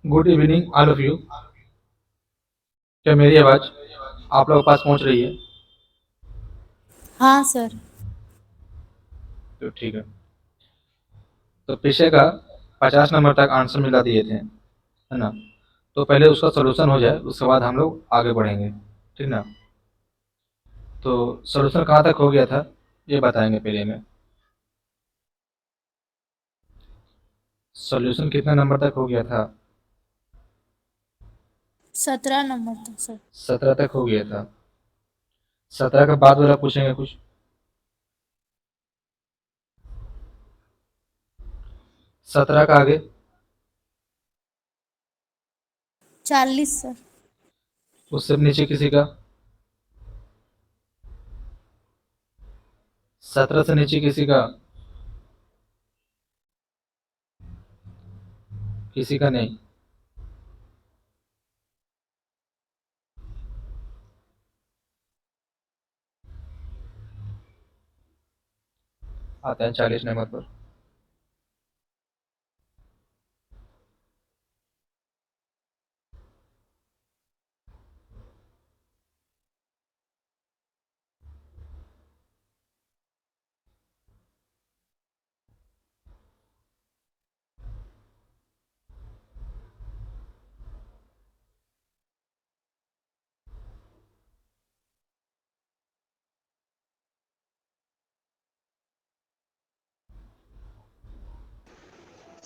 Good evening all of you. क्या मेरी आवाज़ आप लोगों के पास पहुंच रही है? हाँ सर। तो ठीक है। तो पीछे का 50 नंबर तक आंसर मिला दिए थे, है ना? तो पहले उसका सॉल्यूशन हो जाए, उसके बाद हम लोग आगे बढ़ेंगे, ठीक ना? तो सॉल्यूशन कहाँ तक हो गया था ये बताएंगे पहले में। सॉल्यूशन कितने नंबर तक हो गया था? 17 नंबर था सर। 17 तक हो गया था। 17 के बाद वाला पूछेंगे कुछ। 17 का आगे? 40 सर। उससे भी नीचे किसी का? 17 से नीचे किसी का? किसी का नहीं। आते हैं 40 नंबर पर।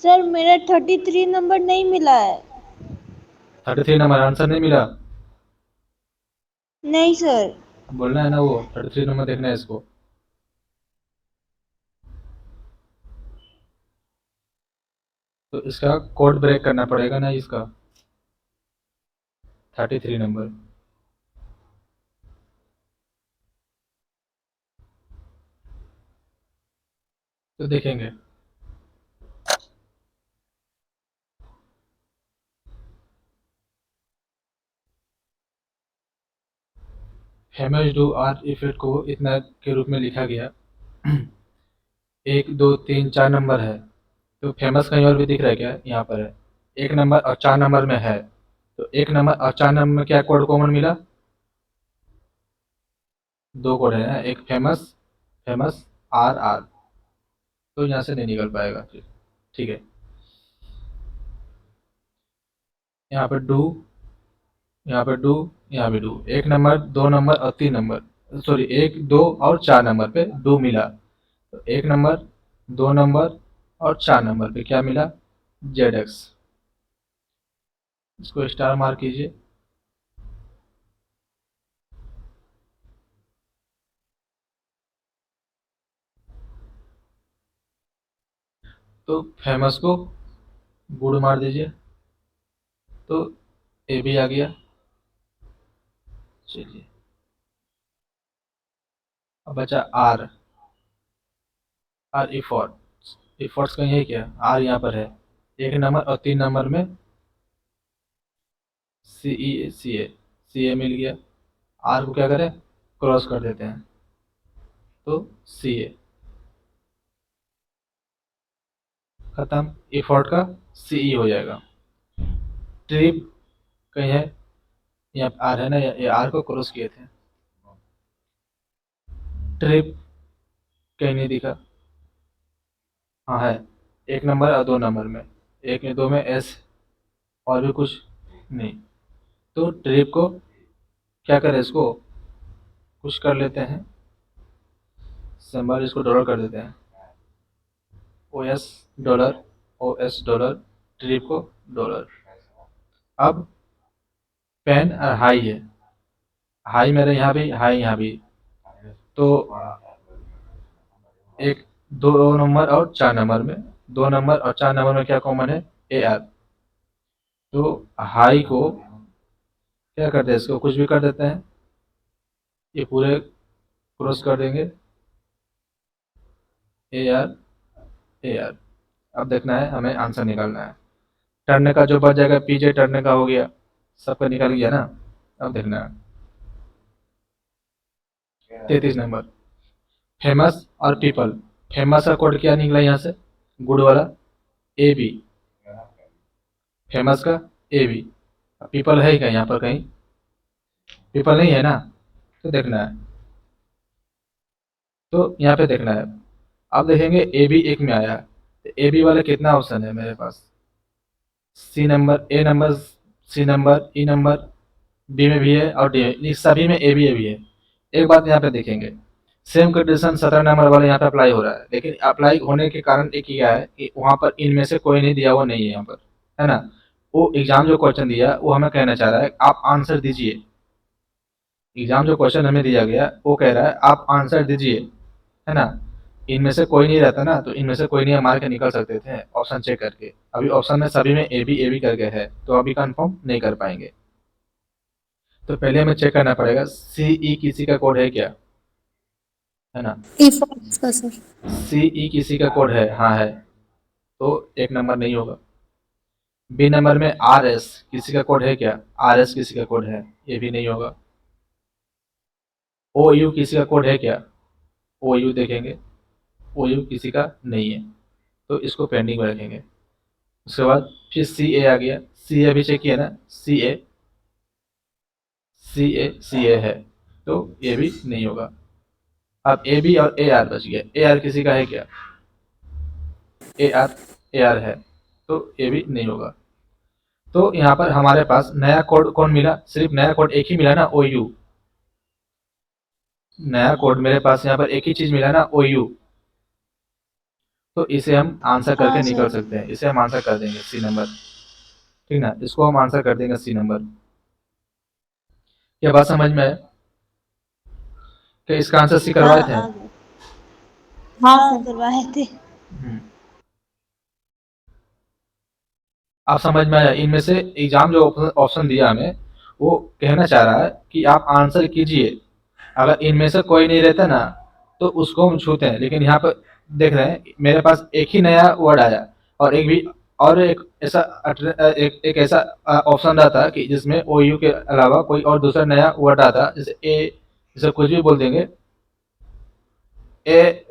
सर मेरा 33 नंबर नहीं मिला है। 33 नंबर आंसर नहीं मिला? नहीं सर। बोलना है ना, वो 33 नंबर देखना है इसको। तो इसका कोड ब्रेक करना पड़ेगा ना इसका। 33 नंबर। तो देखेंगे। फेमस डू आर इफेक्ट को इतना के रूप में लिखा गया। 1 2 3 4 नंबर है। तो फेमस कहीं और भी दिख रहा है क्या? यहाँ पर है। 1 नंबर और 4 नंबर में है। तो 1 नंबर और 4 नंबर में क्या कोड कॉमन मिला? दो कोड है ना, एक फेमस, फेमस आर आर। तो यहाँ से नहीं निकल पाएगा फिर। ठीक है। यहाँ पे डू, यहाँ पे डू, यहाँ पे डू। 1 नंबर 2 नंबर और 3 नंबर, सॉरी 1 2 और 4 नंबर पे डू मिला। तो 1 नंबर 2 नंबर और 4 नंबर पे क्या मिला? Z x. इसको स्टार मार्क कीजिए। तो फेमस को गुड मार दीजिए। तो ए भी आ गया। चलिए, अब बचा आर। Are effort. इफोर्ट्स कहीं है क्या? आर यहाँ पर है। 1 नंबर और 3 नंबर में सी ई सी ए, सी ए मिल गया। आर को क्या करें? क्रॉस कर देते हैं। तो सी ए खत्म। इफोर्ट का सी ई हो जाएगा। ट्रिप कहीं है? यहाँ पे आर है ना, ये आर को क्रॉस किए थे। ट्रिप कहीं नहीं दिखा। हाँ है। 1 नंबर और 2 नंबर में। एक में दो में एस, और भी कुछ नहीं। तो ट्रिप को क्या करें? इसको कुछ कर लेते हैं, सिंबल इसको डॉलर कर देते हैं। O S dollar, O S dollar, trip को डॉलर। अब पेन और हाई है। हाई मेरे यहाँ भी, हाई यहाँ भी। तो 1 2 नंबर और 4 नंबर में, 2 नंबर और 4 नंबर में क्या कॉमन है? A R. तो हाई को क्या करते हैं? इसको कुछ भी कर देते हैं। ये पूरे क्रॉस कर देंगे। A R, A R. अब देखना है, हमें आंसर निकालना है। टर्न का जो बच जाएगा, पीजे टर्न का हो गया, सबका निकल गया ना। अब देखना है 33 नंबर। फेमस और पीपल। फेमस का कोड क्या निकला यहाँ से? गुड वाला ए बी। फेमस का ए बी। पीपल है क्या यहाँ पर कहीं? पीपल नहीं है ना, तो देखना है, तो यहाँ पे देखना है। अब देखेंगे ए बी एक में आया है, तो ए बी वाले कितना ऑप्शन है मेरे पास? सी नंबर, ए नंबर, सी नंबर, ई नंबर, बी में भी है और डी में, ये सभी में ए भी है। एक बात यहाँ पे देखेंगे, सेम कंडीशन 17 नंबर वाले यहाँ पे अप्लाई हो रहा है, लेकिन अप्लाई होने के कारण एक क्या है कि वहाँ पर इनमें से कोई नहीं दिया हुआ नहीं है यहाँ पर, है ना। वो एग्जाम जो क्वेश्चन दिया वो हमें कहना चाह रहा है आप आंसर दीजिए। एग्जाम जो क्वेश्चन हमें दिया गया वो कह रहा है आप आंसर दीजिए, है ना। इनमें से कोई नहीं रहता ना, तो इनमें से कोई नहीं मार के निकल सकते थे ऑप्शन चेक करके। अभी ऑप्शन में सभी में ए बी करके है, तो अभी कंफर्म नहीं कर पाएंगे। तो पहले हमें चेक करना पड़ेगा सी ई किसी का कोड है क्या, है ना। ई फॉर्म्स का सर। सी ई किसी का कोड है, हाँ है, तो एक नंबर नहीं होगा। बी नंबर में आर एस किसी का कोड है क्या? आर एस किसी का कोड है, ये भी नहीं होगा। ओ यू किसी का कोड है क्या? ओ यू देखेंगे, ओ यू किसी का नहीं है, तो इसको पेंडिंग में रखेंगे। उसके बाद फिर सी ए आ गया, सी ए भी चेक किया ना, सी ए, सी ए है, तो ये भी नहीं होगा। अब ए बी और ए आर बच गया, ए आर किसी का है क्या? ए आर है, तो ये भी नहीं होगा। तो यहाँ पर हमारे पास नया कोड कौन मिला? सिर्फ नया कोड एक ही मिला ना, ओ यू। नया कोड मेरे पास यहाँ पर एक ही चीज मिला ना, ओ यू। तो इसे हम आंसर करके हाँ निकल सर। सकते हैं, इसे हम आंसर कर देंगे सी नंबर, ठीक ना। इसको हम आंसर कर देंगे सी नंबर। क्या बात समझ में है कि इसका आंसर सी हाँ करवाए थे? आ गए। हाँ हाँ सर। करवाए थे। हम्म। आप समझ में आया? इनमें से एग्जाम जो ऑप्शन दिया हमें वो कहना चाह रहा है कि आप आंसर कीजिए। अगर इनमें से कोई नहीं रहता ना तो उसको हम छूते हैं, लेकिन यहाँ पर देख रहे हैं मेरे पास एक ही नया वर्ड आया, और एक भी, और एक ऐसा एक ऐसा ऑप्शन रहता कि जिसमें ओ यू के अलावा कोई और दूसरा नया वर्ड आता, जैसे ए, जैसे कुछ भी बोल देंगे, ए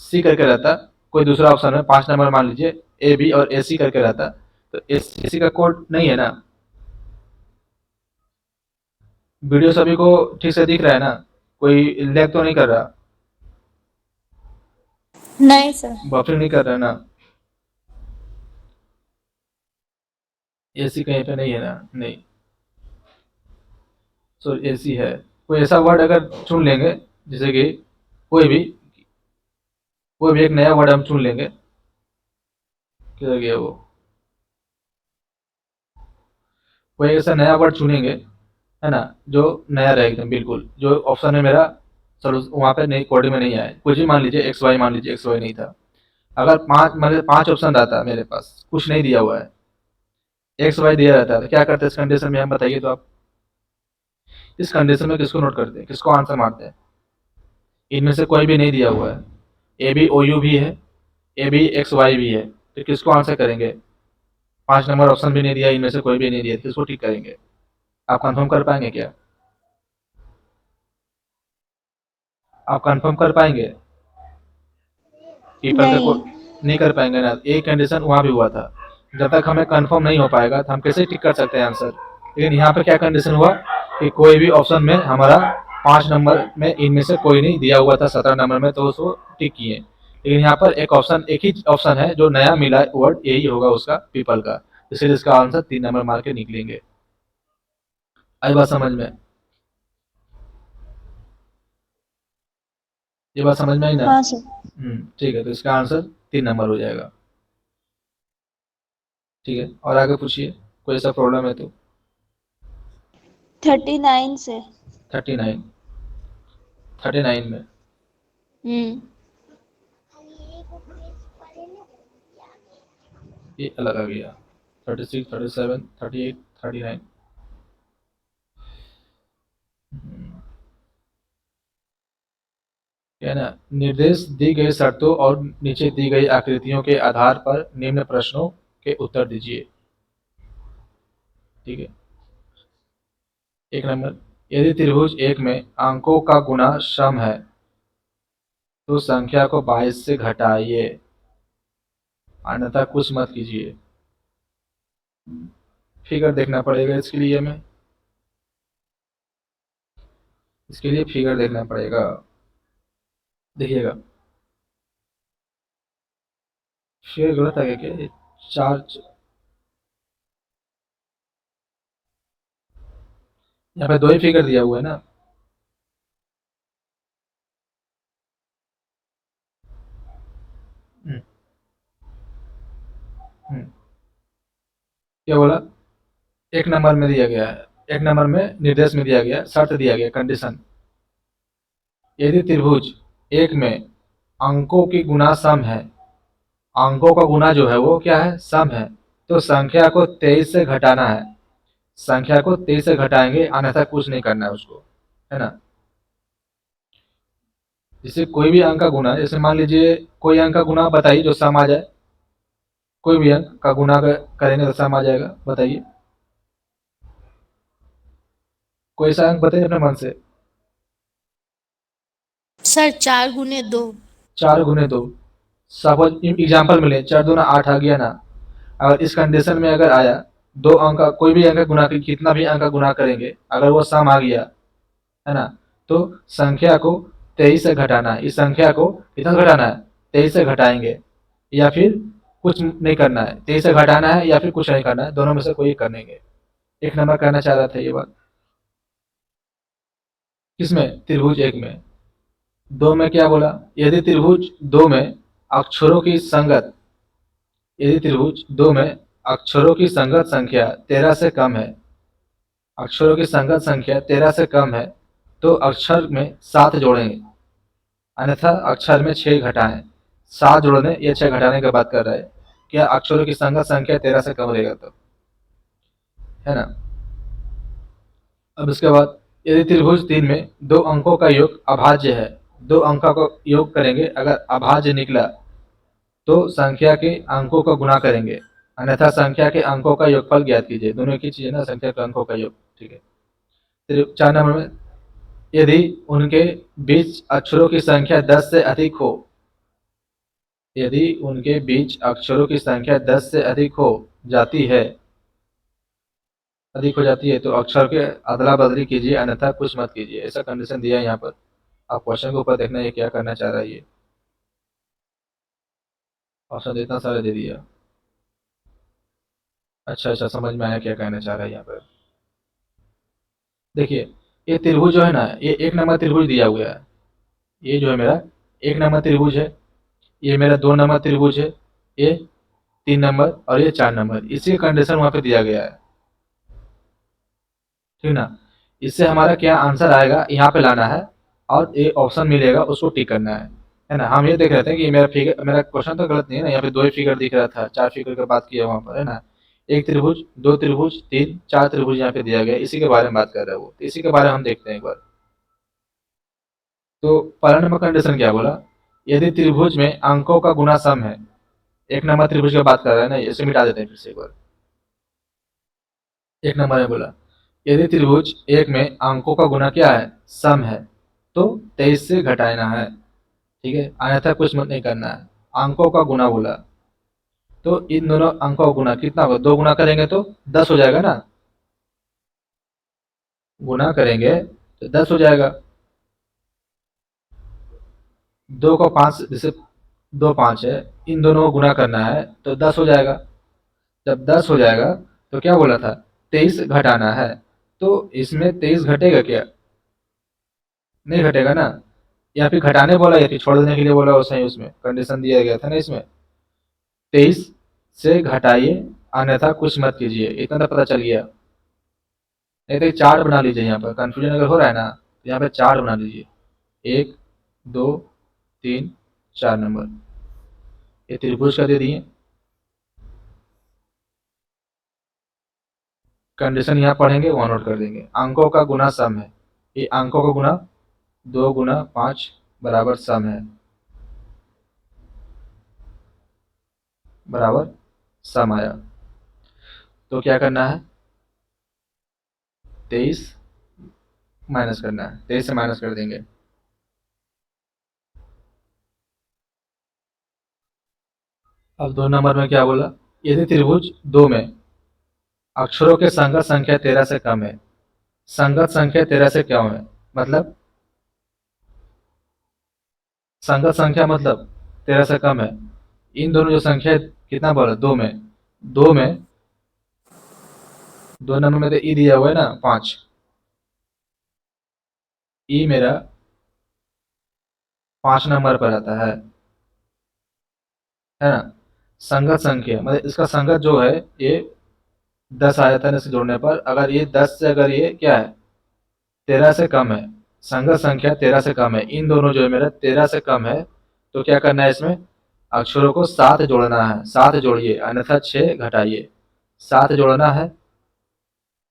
सी करके रहता। कोई दूसरा ऑप्शन है 5 नंबर मान लीजिए, ए बी और ए सी करके रहता, तो ए सी का कोड नहीं है ना। वीडियो सभी को ठीक से दिख रहा है ना? कोई लैग तो नहीं कर रहा? नहीं सर। बफरिंग नहीं कर रहा है ना? ए सी कहीं पे नहीं है ना? नहीं, सो ए सी है। कोई ऐसा वर्ड अगर चुन लेंगे, जैसे कि कोई भी कोई भी एक नया वर्ड हम चुन लेंगे, किधर गया वो, कोई ऐसा नया वर्ड चुनेंगे, है ना, जो नया रहे एकदम बिल्कुल, जो ऑप्शन में मेरा चलो वहाँ पे नहीं, कोडिंग में नहीं आया, कुछ भी मान लीजिए एक्स वाई, मान लीजिए एक्स वाई नहीं था। अगर पांच, मतलब 5 ऑप्शन रहता मेरे पास, कुछ नहीं दिया हुआ है, एक्स वाई दिया रहता है, तो क्या करते हैं इस कंडीशन में, हम बताइए तो आप। इस कंडीशन में किसको नोट करते हैं, किसको आंसर मारते हैं? इनमें से कोई भी नहीं दिया हुआ है, ए बी ओ यू भी है, ए बी एक्स वाई भी है, तो किसको आंसर करेंगे? 5 नंबर ऑप्शन भी नहीं दिया, इनमें से कोई भी नहीं दिया, किसको ठीक करेंगे? आप कंफर्म कर पाएंगे क्या? आप कंफर्म कर पाएंगे? पीपल का कोड नहीं। नहीं कर पाएंगे ना, एक कंडीशन वहाँ भी हुआ था। जब तक हमें कंफर्म नहीं हो पाएगा तो हम कैसे टिक कर सकते हैं आंसर। लेकिन यहाँ पे क्या कंडीशन हुआ कि कोई भी ऑप्शन में हमारा 5 नंबर में इनमें से कोई नहीं दिया हुआ था 17 नंबर में, तो उसको टिक किए। लेकिन यहाँ पर एक ऑप्शन, एक ही ऑप्शन है जो नया मिला वर्ड, यही होगा उसका, पीपल का, इसलिए इसका आंसर 3 नंबर मार के निकलेंगे। आई बात समझ में? ये बात समझ में आई ना? हाँ सर। ठीक है, तो इसका आंसर 3 नंबर हो जाएगा। ठीक है, और आगे पूछिए, कोई ऐसा प्रॉब्लम है तो। 39 से। 39, 39 में हम्म। ये अलग आ गया, 36, 37, 38, 39। क्या है ना, निर्देश दी गई शर्तों और नीचे दी गई आकृतियों के आधार पर निम्न प्रश्नों के उत्तर दीजिए। ठीक है, 1 नंबर, यदि त्रिभुज एक में अंकों का गुणा सम है तो संख्या को 22 से घटाइए, अन्यथा कुछ मत कीजिए। फिगर देखना पड़ेगा इसके लिए हमें, इसके लिए फिगर देखना पड़ेगा। देखिएगा, फिगर गलत आ गया क्या? ये चार, यहाँ पे दो ही फिगर दिया हुआ है ना। हम्म, हम्म, क्या बोला? एक नंबर में दिया गया है, एक नंबर में निर्देश में दिया गया, शर्त दिया गया, कंडीशन। यदि त्रिभुज एक में अंकों की गुना सम है, अंकों का गुना जो है वो क्या है? सम है। तो संख्या को 23 से घटाना है, संख्या को 23 से घटाएंगे, अन्यथा कुछ नहीं करना है उसको, है ना। जैसे कोई भी अंक का गुना, जैसे मान लीजिए कोई अंक का गुना बताइए जो सम आ जाए, कोई भी अंक का गुना करेंगे तो सम आ जाएगा, बताइए कोई सा अंक बताइए अपने मन से। सर 4 × 2। 4 × 2, सपोज एग्जाम्पल में ले, 4 × 2 = 8 आ गया ना। अगर इस कंडीशन में अगर आया, दो अंक का कोई भी अंक का गुना, कितना भी अंक का गुना करेंगे, अगर वो सम आ गया, है ना, तो संख्या को 23 से घटाना है। इस संख्या को कितना घटाना है? 23 से घटाएंगे, या फिर कुछ नहीं करना है, 23 से घटाना है या फिर कुछ नहीं करना है, दोनों में से कोई एक करेंगे। एक नंबर करना चाह रहा था ये बात। किसमें? त्रिभुज एक में। दो में क्या बोला? यदि त्रिभुज दो में अक्षरों की संगत, यदि त्रिभुज दो में अक्षरों की संगत संख्या 13 से कम है, अक्षरों की संगत संख्या 13 से कम है, तो अक्षर में 7 जोड़ेंगे, अन्यथा अक्षर में 6 घटाएं। 7 जोड़ने या 6 घटाने की बात कर रहा है। क्या अक्षरों की संगत संख्या 13 से कम रहेगा तो, है ना। अब इसके बाद, यदि त्रिभुज 3 में दो अंकों का योग अभाज्य है, दो अंकों का योग करेंगे, अगर अभाज्य निकला तो संख्या के अंकों का गुणा करेंगे, अन्यथा संख्या के अंकों का योगफल ज्ञात कीजिए। दोनों एक ही चीज है ना, संख्या के अंकों का योग, ठीक है। फिर 4 नंबर में, यदि उनके बीच अक्षरों की संख्या 10 से अधिक हो, यदि उनके बीच अक्षरों की संख्या 10 से अधिक हो जाती है तो अक्षर के अदला बदली कीजिए, अन्यथा कुछ मत कीजिए। ऐसा कंडीशन दिया है यहाँ पर। आप क्वेश्चन के ऊपर देखना ये क्या करना चाह रहा है ये। ऑप्शन इतना सारा दे दिया। अच्छा अच्छा, समझ में आया क्या कहना चाह रहा है यहाँ पर। देखिए, ये त्रिभुज जो है ना, ये एक नंबर त्रिभुज दिया हुआ है। ये जो है मेरा एक नंबर त्रिभुज है, ये मेरा 2 नंबर त्रिभुज है, ये 3 नंबर और ये 4 नंबर। इसी कंडीशन वहां पे दिया गया है, ठीक ना। इससे हमारा क्या आंसर आएगा यहाँ पे लाना है, और ये ऑप्शन मिलेगा उसको टिक करना है ना। हम ये देख रहे थे कि मेरा फिगर, मेरा क्वेश्चन तो गलत नहीं है ना, यहाँ पे 2 ही फिगर दिख रहा था, 4 फिगर की बात किया वहां पर, है ना। एक त्रिभुज, दो त्रिभुज, तीन, चार त्रिभुज यहाँ पे दिया गया है, इसी के बारे में बात कर रहा है वो, तो इसी के बारे में हम देखते हैं एक बार। तो पहला नंबर कंडीशन क्या बोला? यदि त्रिभुज में अंकों का गुना सम है, एक नंबर त्रिभुज की बात कर रहा है ना, इसे मिटा देते हैं फिर से एक बार। एक नंबर में बोला, यदि त्रिभुज एक में अंकों का गुना क्या है? सम है, तो 23 से घटाना है, ठीक है, अन्यथा कुछ मत नहीं करना है। अंकों का गुना बोला, तो इन दोनों अंकों का गुना कितना होगा? 2 गुना करेंगे तो 10 हो जाएगा ना, गुना करेंगे तो 10 हो जाएगा। 2 को 5, जैसे 2 5 है, इन दोनों को गुना करना है तो 10 हो जाएगा। जब 10 हो जाएगा तो क्या बोला था? 23 घटाना है। तो इसमें 23 घटेगा क्या? नहीं घटेगा ना। या फिर घटाने बोला या फिर छोड़ देने के लिए बोला, वैसा ही उसमें कंडीशन दिया गया था ना इसमें। 23 से घटाइए, अन्यथा कुछ मत कीजिए, इतना तो पता चल गया। नहीं तो चार्ट बना लीजिए, यहाँ पर कंफ्यूजन अगर हो रहा है ना, तो यहाँ पे चार्ट बना लीजिए। 1 2 3 4 नंबर, ये त्रिभुज का दे दिए। कंडीशन यहाँ पढ़ेंगे, वहाँ नोट कर देंगे। अंकों का गुना सम है, ये अंकों का गुना 2 × 5 बराबर सम है, बराबर सम आया। तो क्या करना है? 23 माइनस करना है, 23 से माइनस कर देंगे। अब 2 नंबर में क्या बोला? यदि त्रिभुज दो में अक्षरों की संगत संख्या 13 से कम है। संगत संख्या 13 से क्यों है? मतलब संगत संख्या मतलब 13 से कम है। इन दोनों जो संख्या है, कितना बोला? दो नंबर में तो ई दिया हुआ है ना 5। ई मेरा 5 नंबर पर आता है ना। संगत संख्या मतलब इसका संगत जो है ये 10 आ जाता है इससे जोड़ने पर। अगर ये 10 से अगर ये क्या है 13 से कम है, संगत संख्या 13 से कम है, इन दोनों जो है मेरा 13 से कम है, तो क्या करना है इसमें? अक्षरों को साथ जोड़ना है। साथ जोड़िए अन्यथा 6 घटाइए। साथ जोड़ना है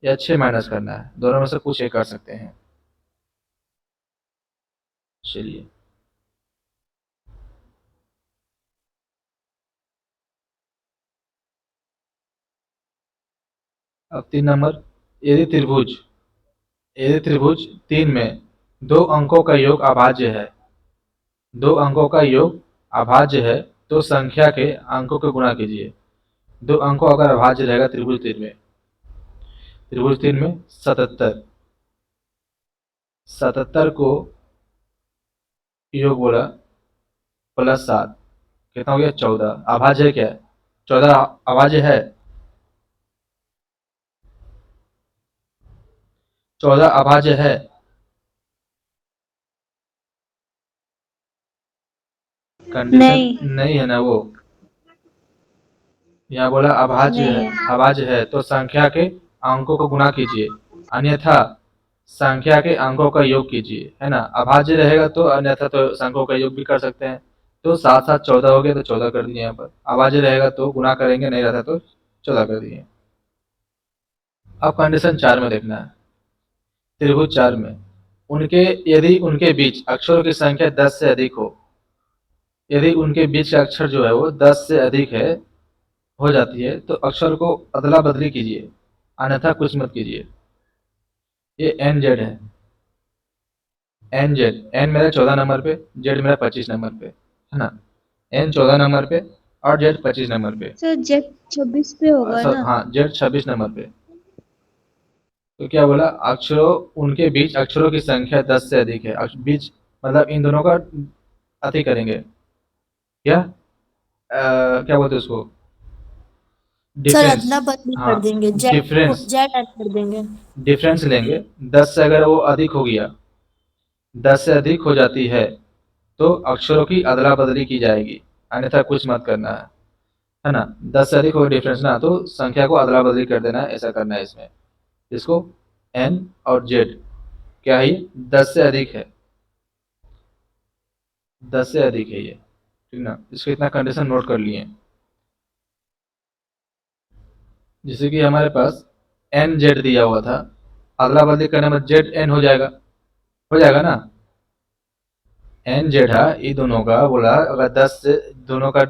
या 6 माइनस करना है, दोनों में से कुछ एक कर सकते हैं। चलिए अब 3 नंबर। यदि त्रिभुज 3 में 2 अंकों का योग अभाज्य है, 2 अंकों का योग अभाज्य है, तो संख्या के अंकों को गुणा कीजिए। 2 अंकों अगर अभाज्य रहेगा त्रिभुज 3 में, 77, 77 को योग बोला प्लस 7, कितना हो गया? 14। अभाज्य है क्या? 14 अभाज्य है। 14 अभाज्य है। कंडीशन नहीं नहीं है ना वो। यहाँ बोला अभाज्य नहीं है। है। अभाज्य है तो संख्या के अंकों को गुणा कीजिए, अन्यथा संख्या के अंकों का योग कीजिए, है ना। अभाज्य रहेगा तो अन्यथा तो अंकों का योग भी कर सकते हैं। तो 7 7 14 हो गया तो 14 कर दिए यहाँ पर। अभाज्य रहेगा तो गुणा करेंगे, नहीं रहता तो 14 कर दिए। अब कंडीशन 4 में देखना है। त्रिभुज 4 में यदि उनके बीच अक्षरों की संख्या 10 से अधिक हो, यदि उनके बीच का अक्षर जो है वो 10 से अधिक है हो जाती है, तो अक्षर को अदला बदली कीजिए, अन्यथा कुछ मत कीजिए। ये एन जेड है। एन जेड, एन मेरा 14 नंबर पे, जेड मेरा 25 नंबर पे, है ना। एन 14 नंबर पे और जेड 25 नंबर पे। सर जेट 26 पे होगा ना। हाँ, जेड 26 नंबर पे। तो क्या बोला? अक्षरों उनके बीच अक्षरों की संख्या 10 से अधिक है। बीच मतलब इन दोनों का अति करेंगे क्या? क्या बोलते हैं उसको? Sir difference. अदला बदली हाँ, कर देंगे, जेड को डिफरेंस। जेड ऐड कर देंगे। डिफरेंस लेंगे। 10 से अगर वो अधिक हो गया, 10 से अधिक हो जाती है तो अक्षरों की अदला बदली की जाएगी, अन्यथा कुछ मत करना है ना। 10 से अधिक हो डिफरेंस ना, तो संख्या को अदला बदली कर देना है, ऐसा करना है इसमें। इसको एन और जेड क्या है? 10 से अधिक है, 10 से अधिक है ये, ठीक ना। इसको इतना कंडीशन नोट कर लिए। जैसे कि हमारे पास एन जेड दिया हुआ था, अदला बदली करने में जेड एन हो जाएगा ना। एन जेड है ये दोनों का बोला, अगर 10 से दोनों का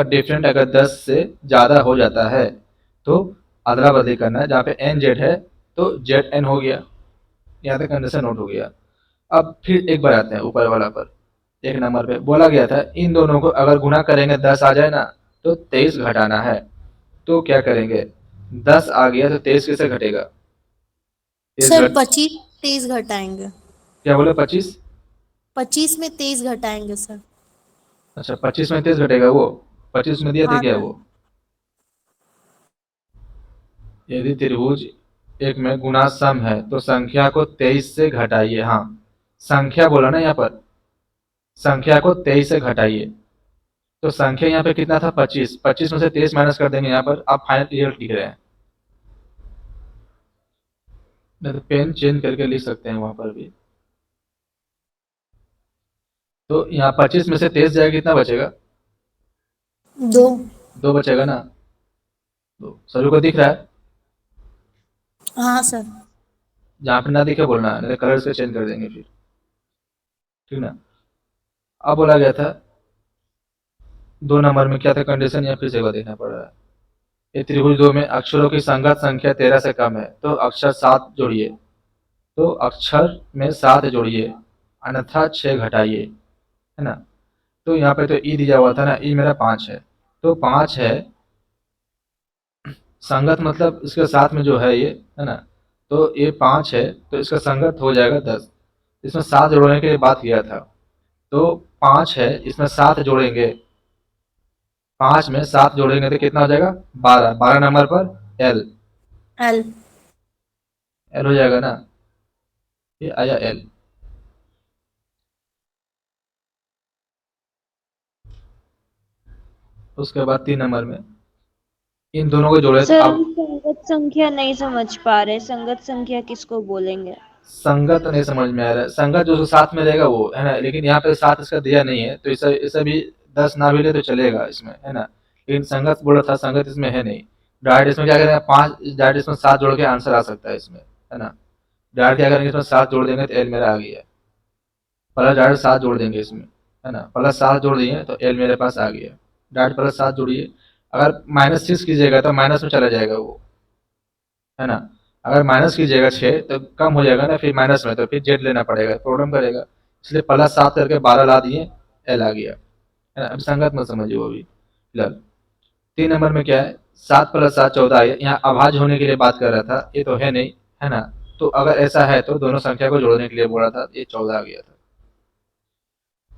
डिफरेंट अगर 10 से ज़्यादा हो जाता है तो अदला बदली करना है। जहाँ पे एन जेड है तो जेड एन हो गया। यहाँ तक कंडीशन नोट हो गया। अब फिर एक बार आते हैं ऊपर वाला पर। 1 नंबर पे बोला गया था इन दोनों को अगर गुणा करेंगे 10 आ जाए ना, तो 23 घटाना है। तो क्या करेंगे? 10 आ गया तो 23 कैसे घटेगा? 23 सर घट 25 23 घटाएंगे। क्या बोले? 25? 25 में 23 घटाएंगे सर। अच्छा, 25 में 23 घटेगा वो। 25 में दिया था हाँ क्या सर। वो? यदि त्रिभुज एक में गुणा सम है तो संख्या को 23 से घटाइए। हाँ, संख्या बोला ना यहाँ पर, संख्या को 23 से घटाइए। तो संख्या यहाँ पे कितना था? 25। 25 में से 23 माइनस कर देंगे। यहाँ पर आप फाइनल रिजल्ट लिख रहे हैं, नहीं तो पेन चेंज करके लिख सकते हैं वहां पर भी। तो यहाँ 25 में से 23 जाएगा, कितना बचेगा? 2। 2 बचेगा ना। तो सभी को दिख रहा है? हाँ सर। जहाँ पे ना दिखे बोलना है, नहीं तो कलर से चेंज कर देंगे फिर, ठीक ना। अब बोला गया था 2 नंबर में क्या था कंडीशन, या फिर से एक बार देखना पड़ रहा है। ये त्रिभुज 2 में अक्षरों की संगत संख्या 13 से कम है, तो अक्षर 7 जोड़िए। तो अक्षर में 7 जोड़िए, अन्यथा 6 घटाइए, है ना। तो यहाँ पे तो ई दिया हुआ था ना, ई मेरा 5 है, तो 5 है संगत मतलब इसके साथ में जो है ये, है ना, तो ये 5 है तो इसका संगत हो जाएगा 10। इसमें 7 जोड़ने के लिए बात किया था, तो 5 है इसमें 7 जोड़ेंगे, 5 में 7 जोड़ेंगे तो कितना हो जाएगा 12, 12 नंबर पर एल, एल। एल हो जाएगा ना, ये आया एल। उसके बाद 3 नंबर में इन दोनों को जोड़े तो सर, अब हम संगत संख्या नहीं समझ पा रहे। संगत संख्या किसको बोलेंगे? संगत नहीं समझ में आ रहा है, संगत जो साथ में रहेगा वो है ना, लेकिन यहाँ पे साथ इसका दिया नहीं है तो इसे भी 10 ना भी ले तो चलेगा इसमें, है ना, लेकिन संगत बोला था, संगत इसमें है नहीं। डायरेक्ट इसमें क्या करेंगे, 5 डायरेक्ट इसमें 7 जोड़ के आंसर आ सकता है इसमें, है ना। डायरेक्ट क्या करेंगे, इसमें 7 जोड़ देंगे तो एल मेरा आ गया, प्लस डायरेक्ट 7 जोड़ देंगे इसमें, है ना, प्लस 7 जोड़ दिए तो एल मेरे पास आ गया, डायरेक्ट प्लस 7 जोड़िए। अगर -6 कीजिएगा तो माइनस में चला जाएगा वो, है ना। अगर माइनस कीजिएगा 6 तो कम हो जाएगा ना फिर माइनस में, तो फिर जेड लेना पड़ेगा, प्रॉब्लम करेगा, इसलिए प्लस 7 करके 12 ला दिए, एल आ गया, है ना। अब संगत मत समझिए वो भी फिलहाल। 3 नंबर में क्या है, 7 प्लस 7 14 है, यहाँ अभाज्य होने के लिए बात कर रहा था, ये तो है नहीं, है ना। तो अगर ऐसा है तो दोनों संख्या को जोड़ने के लिए बोला था, ये 14 आ गया था,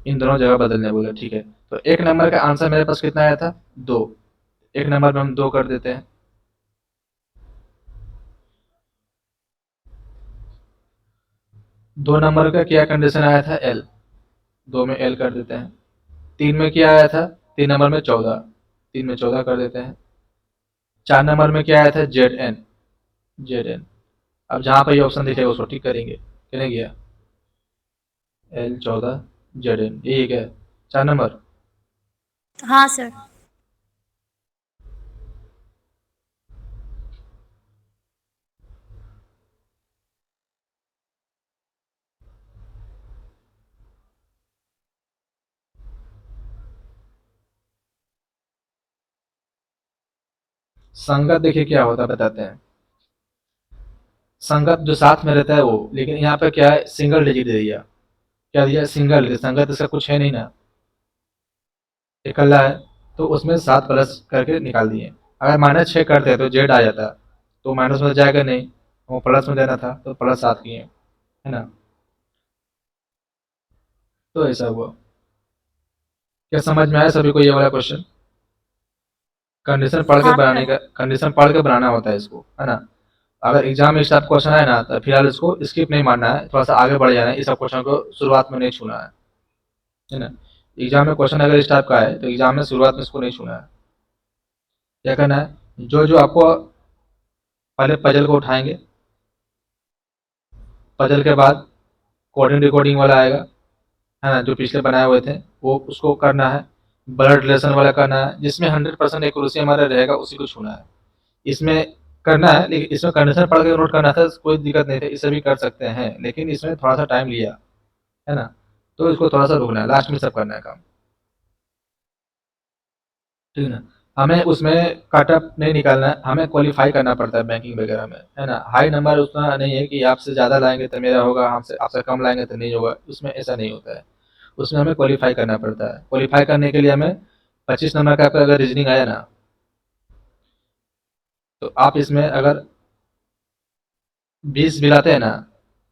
इन दोनों जगह बदलने बोला, ठीक है। तो 1 नंबर का आंसर मेरे पास कितना आया था 2, 1 नंबर में हम 2 कर देते हैं। 2 नंबर का क्या कंडीशन आया था एल, 2 में एल कर देते हैं। 3 में क्या आया था, 3 नंबर में 14, 3 में 14 कर देते हैं। 4 नंबर में क्या आया था जेड एन, जेड एन। अब जहाँ पर ये ऑप्शन दिखेगा उसको टिक करेंगे, कहने गया एल 14 जेड एन, यही क्या है 4 नंबर। हाँ सर। संगत देखिए क्या होता है बताते हैं। संगत जो साथ में रहता है वो, लेकिन यहाँ पे क्या है सिंगल डिजिट दे दिया, क्या दिया सिंगल, संगत इसका कुछ है नहीं ना, इकल्ला है, तो उसमें 7 प्लस करके निकाल दिए। अगर -6 करते तो जेड आ जाता, तो माइनस में जाएगा नहीं, वो प्लस में देना था तो प्लस 7 किए, है ना। तो ऐसा हुआ, क्या समझ में आया सभी को ये वाला क्वेश्चन। कंडीशन पढ़ के हाँ बनाने सर। का, कंडीशन पढ़ के बनाना होता है इसको, है ना। अगर एग्जाम में इस टाइप क्वेश्चन है ना तो फिलहाल इसको स्किप नहीं मारना है, थोड़ा सा आगे बढ़ जाना है, इस सब क्वेश्चन को शुरुआत में नहीं छूना है ना। एग्जाम में क्वेश्चन अगर इस टाइप का है तो एग्जाम में शुरुआत में इसको नहीं छूना है। क्या करना है, जो जो आपको पहले पजल को उठाएंगे, पजल के बाद कोडिंग डिकोडिंग वाला आएगा, है ना, जो पिछले बनाए हुए थे वो उसको करना है। ब्लड रिलेशन वाला करना है, जिसमें 100% एक्यूरेसी हमारा रहेगा उसी को छूना है। इसमें करना है, लेकिन इसमें कंडीशन पढ़ के नोट करना था, कोई दिक्कत नहीं थी, इसे भी कर सकते हैं, लेकिन इसमें थोड़ा सा टाइम लिया, है ना, तो इसको थोड़ा सा रुकना है, लास्ट में सब करना है काम, ठीक है ना। हमें उसमें कटअप नहीं निकालना है, हमें क्वालिफाई करना पड़ता है बैंकिंग वगैरह में, है ना। हाई नंबर उतना नहीं है कि आपसे ज़्यादा लाएंगे तो मेरा होगा, हमसे आपसे कम लाएंगे तो नहीं होगा, उसमें ऐसा नहीं होता है। उसमें हमें क्वालिफाई करना पड़ता है, क्वालिफाई करने के लिए हमें 25 नंबर का आपका अगर रीजनिंग आया ना, तो आप इसमें अगर 20 भी लाते हैं ना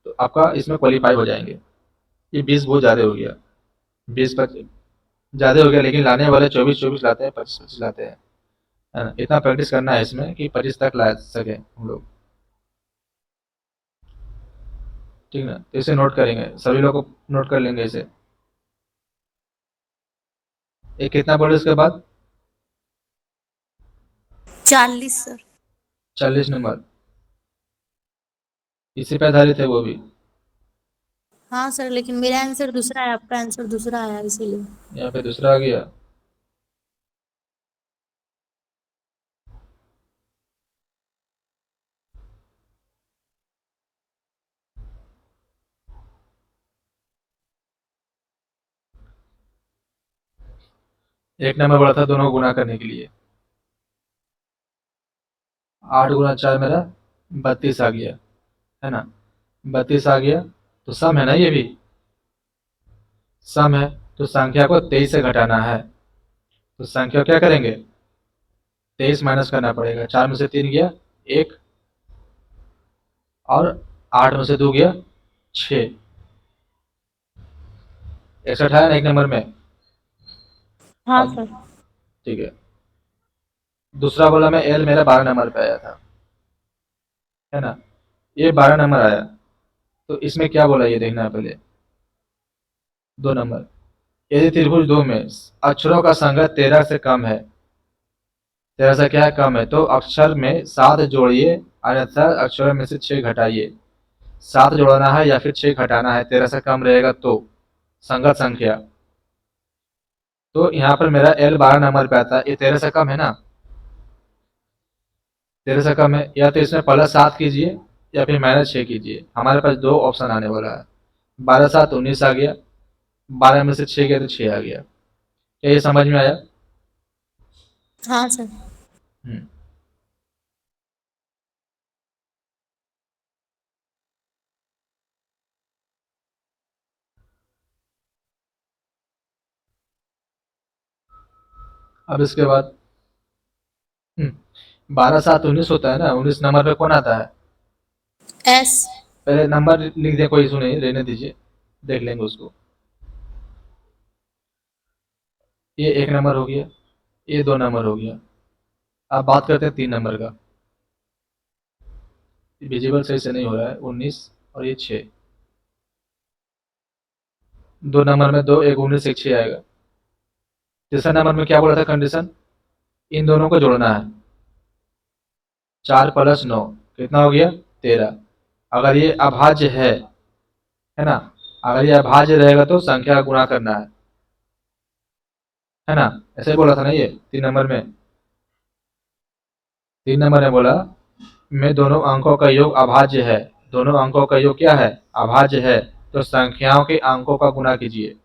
तो आपका इसमें क्वालिफाई हो जाएंगे। ये 20 बहुत ज़्यादा हो गया, 20 ज़्यादा हो गया, लेकिन लाने वाले 24-24 लाते हैं, 25-25 लाते हैं, है ना। इतना प्रैक्टिस करना है इसमें कि 25 तक ला सके हम लोग, ठीक है ना। तो इसे नोट करेंगे, सभी लोग को नोट कर लेंगे इसे। एक कितना बोले इसके बाद 40 सर। 40 नंबर, इसी पे आधारित है वो भी। हाँ सर, लेकिन मेरा आंसर दूसरा है, आपका आंसर दूसरा आया इसीलिए। यहाँ पे दूसरा आ गया, एक नंबर बढ़ा था दोनों को गुना करने के लिए, 8 गुना 4 मेरा 32 आ गया, है ना, 32 आ गया, तो सम है ना ये भी, सम है, तो संख्या को 23 से घटाना है, तो संख्या क्या करेंगे 23 माइनस करना पड़ेगा। 4 में से 3 गया 1 और 8 में से 2 गया 6। 61 आया ना एक नंबर में। हाँ अब सर। ठीक है, दूसरा बोला मैं एल मेरा 12 नंबर पे आया था, है ना, ये 12 नंबर आया, तो इसमें क्या बोला ये देखना है पहले। 2 नंबर, यदि त्रिभुज 2 में अक्षरों का संगत 13 से कम है, 13 से क्या है कम है, तो अक्षर में 7 जोड़िए, अन्यथा अक्षरों में से 6 घटाइए। 7 जोड़ना है या फिर 6 घटाना है, 13 से कम रहेगा तो संगत संख्या। तो यहाँ पर मेरा एल 12 नंबर पे आता है, ये 13 से कम है ना, 13 से कम है, या तो इसमें +7 कीजिए या फिर -6 कीजिए। हमारे पास 2 ऑप्शन आने वाला है, 12 7 19 आ गया, 12 में से 6 गया तो 6 आ गया। क्या ये समझ में आया? हाँ सर। हम्म। अब इसके बाद 12 7 19 होता है ना, 19 नंबर पे कौन आता है? एस। पहले नंबर लिख दें, कोई इशू नहीं, रहने दीजिए, देख लेंगे उसको। ये 1 नंबर हो गया, ये 2 नंबर हो गया। अब बात करते हैं 3 नंबर का। विजिबल सही से नहीं हो रहा है, 19 और ये 6, 2 नंबर में 2, एक 19 एक 6 आएगा। तीसरा नंबर में क्या बोला था कंडीशन? इन दोनों को जोड़ना है। 4 + 9 कितना हो गया? 13। अगर ये अभाज्य है ना, अगर ये अभाज्य रहेगा तो संख्या का गुणा करना है ना, ऐसे ही बोला था ना ये 3 नंबर में। 3 नंबर में बोला में दोनों अंकों का योग अभाज्य है, दोनों अंकों का योग क्या है? अभाज्य है, तो संख्याओं के अंकों का गुणा कीजिए।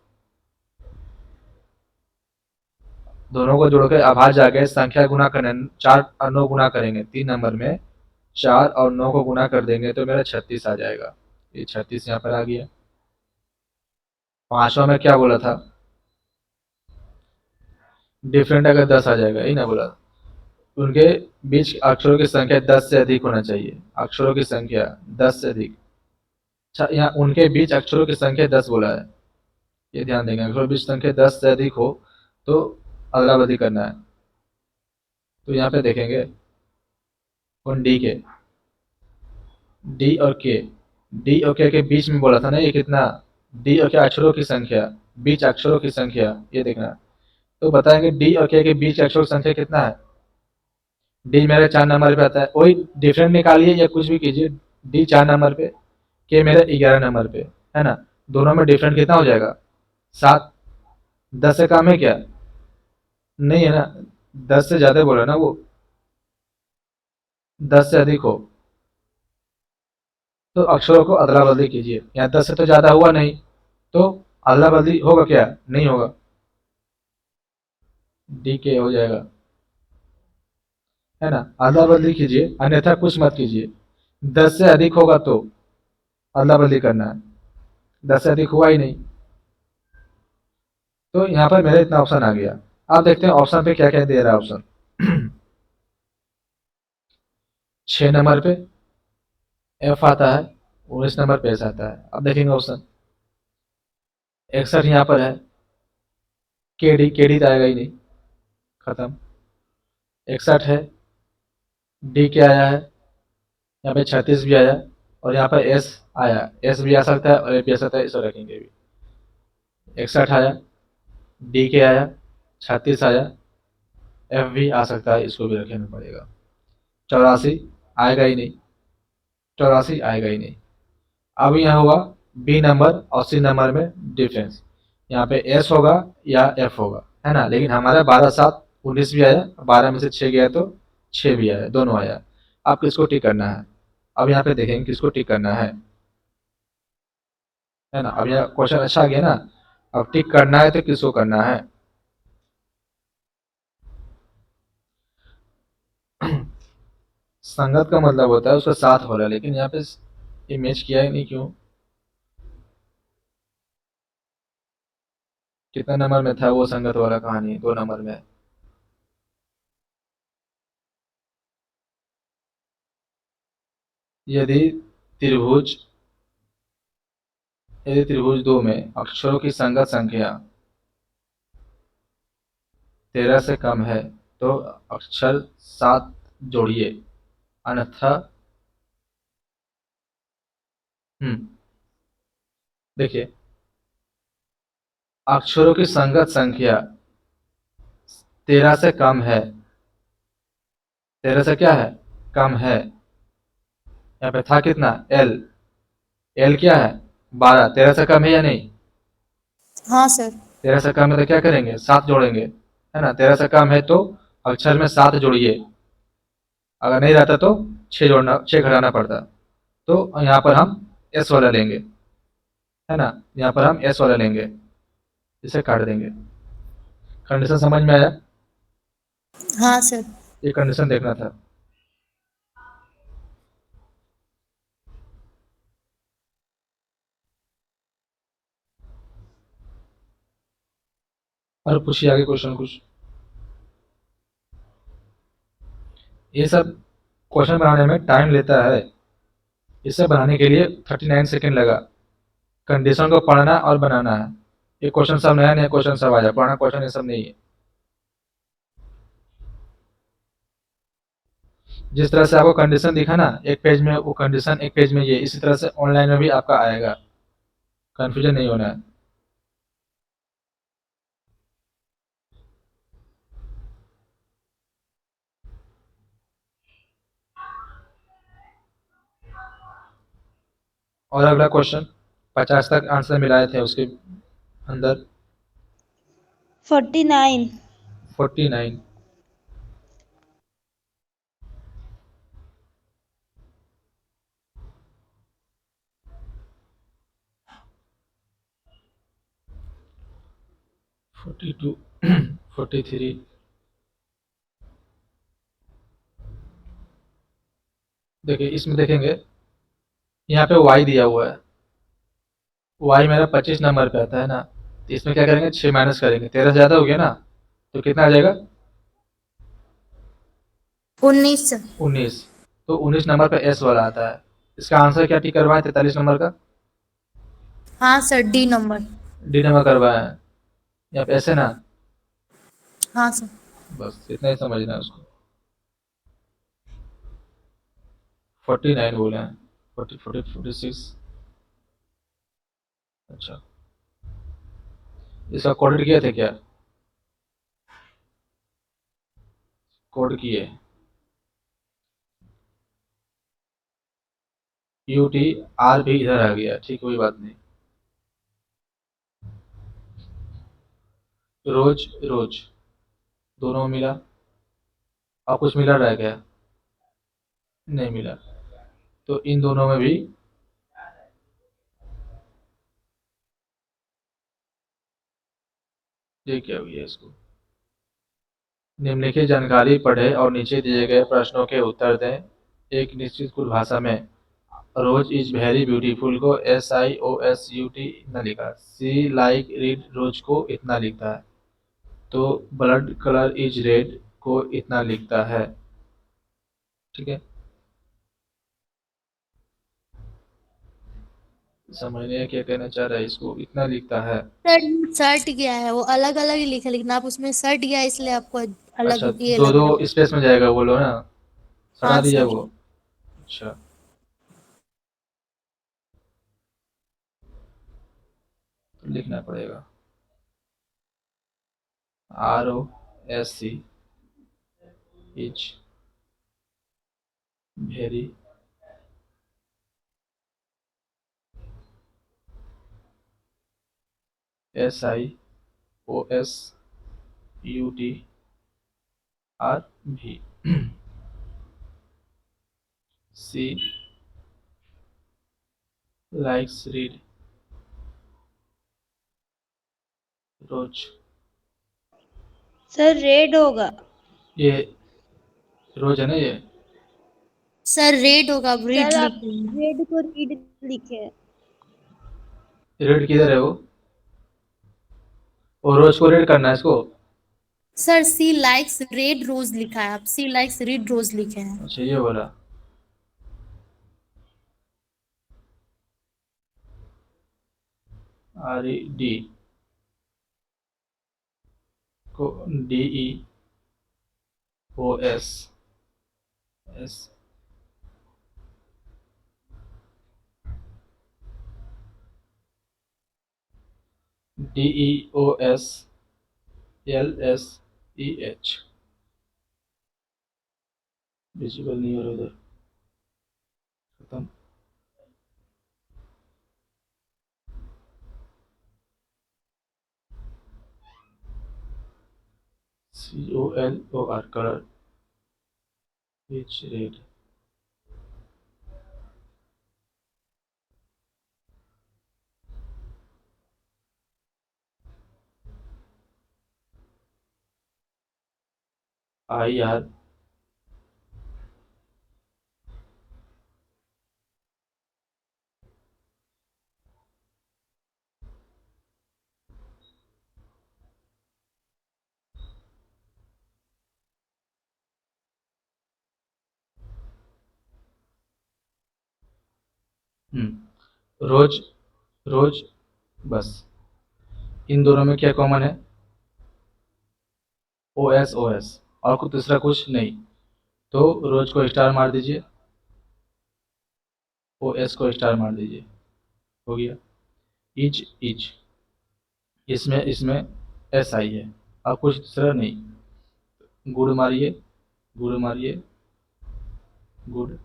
दोनों को जोड़ के अभाज्य आ गए, संख्या गुणा करने 4 और 9 गुणा करेंगे, 3 नंबर में 4 और 9 को गुणा कर देंगे तो मेरा 36 आ जाएगा। ये 36 यहाँ पर आ गया। पांचवा में क्या बोला था? डिफरेंट अगर 10 आ जाएगा, यही ना बोला? उनके बीच अक्षरों की संख्या 10 से अधिक होना चाहिए, अक्षरों की संख्या 10 से अधिक। अच्छा, यहाँ उनके बीच अक्षरों की संख्या 10 बोला है, ये ध्यान देंगे, अक्षरों की बीच संख्या 10 से अधिक हो तो अदला बदली करना है। तो यहाँ पे देखेंगे कौन? डी के, डी और के, डी और के बीच में बोला था ना ये कितना? डी और के अक्षरों की संख्या, बीच अक्षरों की संख्या, ये देखना। तो बताएंगे डी और के बीच अक्षरों की संख्या कितना है? डी मेरे 4 नंबर पे आता है, वही डिफरेंट निकालिए या कुछ भी कीजिए। डी 4 नंबर पे, के मेरे 11 नंबर पे, है ना, दोनों में डिफरेंट कितना हो जाएगा? 7। 10 से कम है क्या? नहीं है ना, 10 से ज्यादा बोला ना वो, 10 से अधिक हो तो अक्षरों को अदला बदली कीजिए। यहाँ 10 से तो ज्यादा हुआ नहीं, तो अदला बदली होगा क्या? नहीं होगा, डी के हो जाएगा, है ना, अदला बदली कीजिए, अन्यथा कुछ मत कीजिए। 10 से अधिक होगा तो अदला बदली करना है, 10 से अधिक हुआ ही नहीं, तो यहाँ पर मेरा इतना ऑप्शन आ गया। अब देखते हैं ऑप्शन पे क्या क्या दे रहा है ऑप्शन। 6 नंबर पे एफ आता है, 19 नंबर पे एस आता है। अब देखेंगे ऑप्शन। 61 यहाँ पर है, के डी तो आएगा ही नहीं, खत्म। 61 है, डी के आया है, यहाँ पे 36 भी आया, और यहाँ पर एस आया, एस भी आ सकता है और ए भी आ सकता है, इसको रखेंगे भी। 61 आया, डी के आया, 36 आया, एफ भी आ सकता है, इसको भी रखना पड़ेगा। 84 आएगा ही नहीं, 84 आएगा ही नहीं। अब यहाँ हुआ बी नंबर और सी नंबर में डिफरेंस, यहाँ पे एस होगा या एफ होगा, है ना, लेकिन हमारा 12 7 19 भी आया, 12 में से 6 गया तो 6 भी आया, दोनों आया। अब किसको टिक करना है? अब यहाँ पे देखेंगे किसको टिक करना है ना। अब यहाँ क्वेश्चन अच्छा आ गया ना, अब टिक करना है तो किसको करना है? संगत का मतलब होता है उसका साथ हो रहा है, लेकिन यहाँ पे ये मैच किया ही नहीं, क्यों? कितना नंबर में था वो संगत वाला कहानी? 2 नंबर में। यदि त्रिभुज यदि त्रिभुज 2 में अक्षरों की संगत संख्या 13 से कम है तो अक्षर 7 जोड़िए, अन्यथा देखिए, अक्षरों की संगत संख्या 13 से कम है। 13 से क्या है? कम है। यहाँ पे था कितना? एल। एल क्या है? 12। 13 से कम है या नहीं? हाँ सर। 13 से कम है तो क्या करेंगे? 7 जोड़ेंगे, है ना। 13 से कम है तो अक्षर में 7 जोड़िए, अगर नहीं रहता तो 6 घटाना पड़ता। तो यहाँ पर हम एस वाला लेंगे, है ना। यहाँ पर हम एस वाला लेंगे, इसे काट देंगे। कंडीशन समझ में आया? हाँ सर। ये कंडीशन देखना था। और पूछिए आगे क्वेश्चन कुछ। ये सब क्वेश्चन बनाने में टाइम लेता है। इसे बनाने के लिए 39 सेकेंड लगा। कंडीशन को पढ़ना और बनाना है। ये क्वेश्चन सब नया नया क्वेश्चन सब आया, पुराना क्वेश्चन ये सब नहीं है। जिस तरह से आपको कंडीशन दिखा ना, एक पेज में वो कंडीशन, एक पेज में ये, इसी तरह से ऑनलाइन में भी आपका आएगा। कंफ्यूजन नहीं होना है। और अगला क्वेश्चन 50 तक आंसर मिलाए थे, उसके अंदर 49 49। Forty two 43। देखिए इसमें देखेंगे, यहाँ पे y दिया हुआ है। y मेरा 25 नंबर पे आता है ना, तो इसमें क्या करेंगे? 6 माइनस करेंगे। 13 से ज़्यादा हो गया ना, तो कितना आ जाएगा? 19 सर। 19। तो 19 नंबर पे एस वाला आता है। इसका आंसर क्या टिक करवाएं? 43 नंबर का हाँ sir, D number. D number करवाएं। या ऐसे ना, हाँ सर। बस इतना ही समझना है उसको। 49 बोले हैं। 46। अच्छा, इसका कोडेड किए थे क्या? कोड किए यूटी, आर भी इधर आ गया, ठीक, कोई बात नहीं। रोज रोज दोनों मिला, और कुछ मिला रह गया? नहीं मिला। तो इन दोनों में भी ये क्या हुआ है? इसको निम्नलिखित जानकारी पढ़ें और नीचे दिए गए प्रश्नों के उत्तर दें। एक निश्चित कुल भाषा में रोज इज वेरी ब्यूटीफुल को SIOSUT इतना लिखा, सी लाइक रीड रोज को इतना लिखता है, तो ब्लड कलर इज रेड को इतना लिखता है। ठीक है, समझने क्या कहना चाह रहा है? इसको इतना लिखता है। सर सर्ट गया है, वो अलग अलग ही लिखा, लेकिन आप उसमें सर्ट गया है, इसलिए आपको अच्छा, अलग ये दो लग दो रहा है। स्पेस में जाएगा बोलो ना, सटा हाँ दिया सर। वो। अच्छा, तो लिखना पड़ेगा ROSC is very SIOSUTRV C likes read rose. Sir red होगा। ये रोज है ना ये? सर रेड होगा, आप रीड सर आप लिखेंगे। रेड को रीड लिखे। रेड किधर है वो? और रोज को रेड करना है इसको? सर सी लाइक्स रेड रोज लिखा है, आप सी लाइक्स रीड रोज लिखे हैं। अच्छा, ये बोला। RED को DEOS S DEOSLSEH विजिबल नहीं हो रहा उधर, खत्म। COLOR colour H red IR रोज रोज बस। इन दोनों में क्या कॉमन है? OS OS और कुछ दूसरा कुछ नहीं। तो रोज को स्टार मार दीजिए, OS को स्टार मार दीजिए, हो गया। इच इच इसमें SI है और कुछ दूसरा नहीं। गुड़ मारिए, गुड़ मारिए, गुड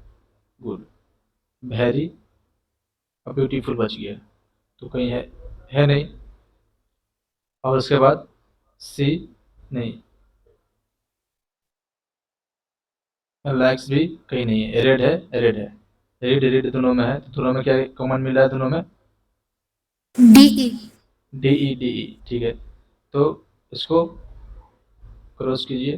गुड। वेरी और ब्यूटीफुल बच गया, तो कहीं है नहीं। और उसके बाद सी नहीं, लाइक्स भी कहीं नहीं है। रेड है, रेड है, रेड रेड दोनों में है। तो दोनों में क्या कॉमन मिला है? दोनों में DE। DE ठीक है। तो इसको क्रॉस कीजिए,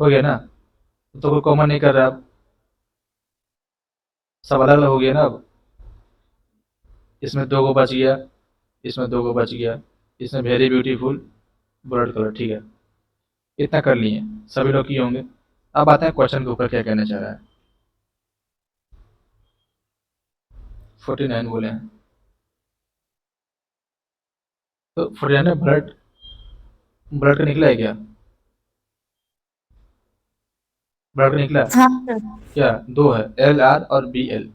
हो गया ना? तो कोई कॉमन नहीं कर रहा, अब सब अलग अलग हो गया ना। अब इसमें 2 को बच गया, इसमें 2 को बच गया, इसमें वेरी ब्यूटीफुल ब्लड कलर, ठीक है। इतना कर लिए, सभी लोग किए होंगे। अब आते हैं क्वेश्चन के ऊपर क्या कहना चाह रहा है। 49 बोले हैं, तो 49 में ब्लड ब्लड का निकला है क्या? ब्लड का निकला हाँ सर। क्या? 2 है, LR और BL।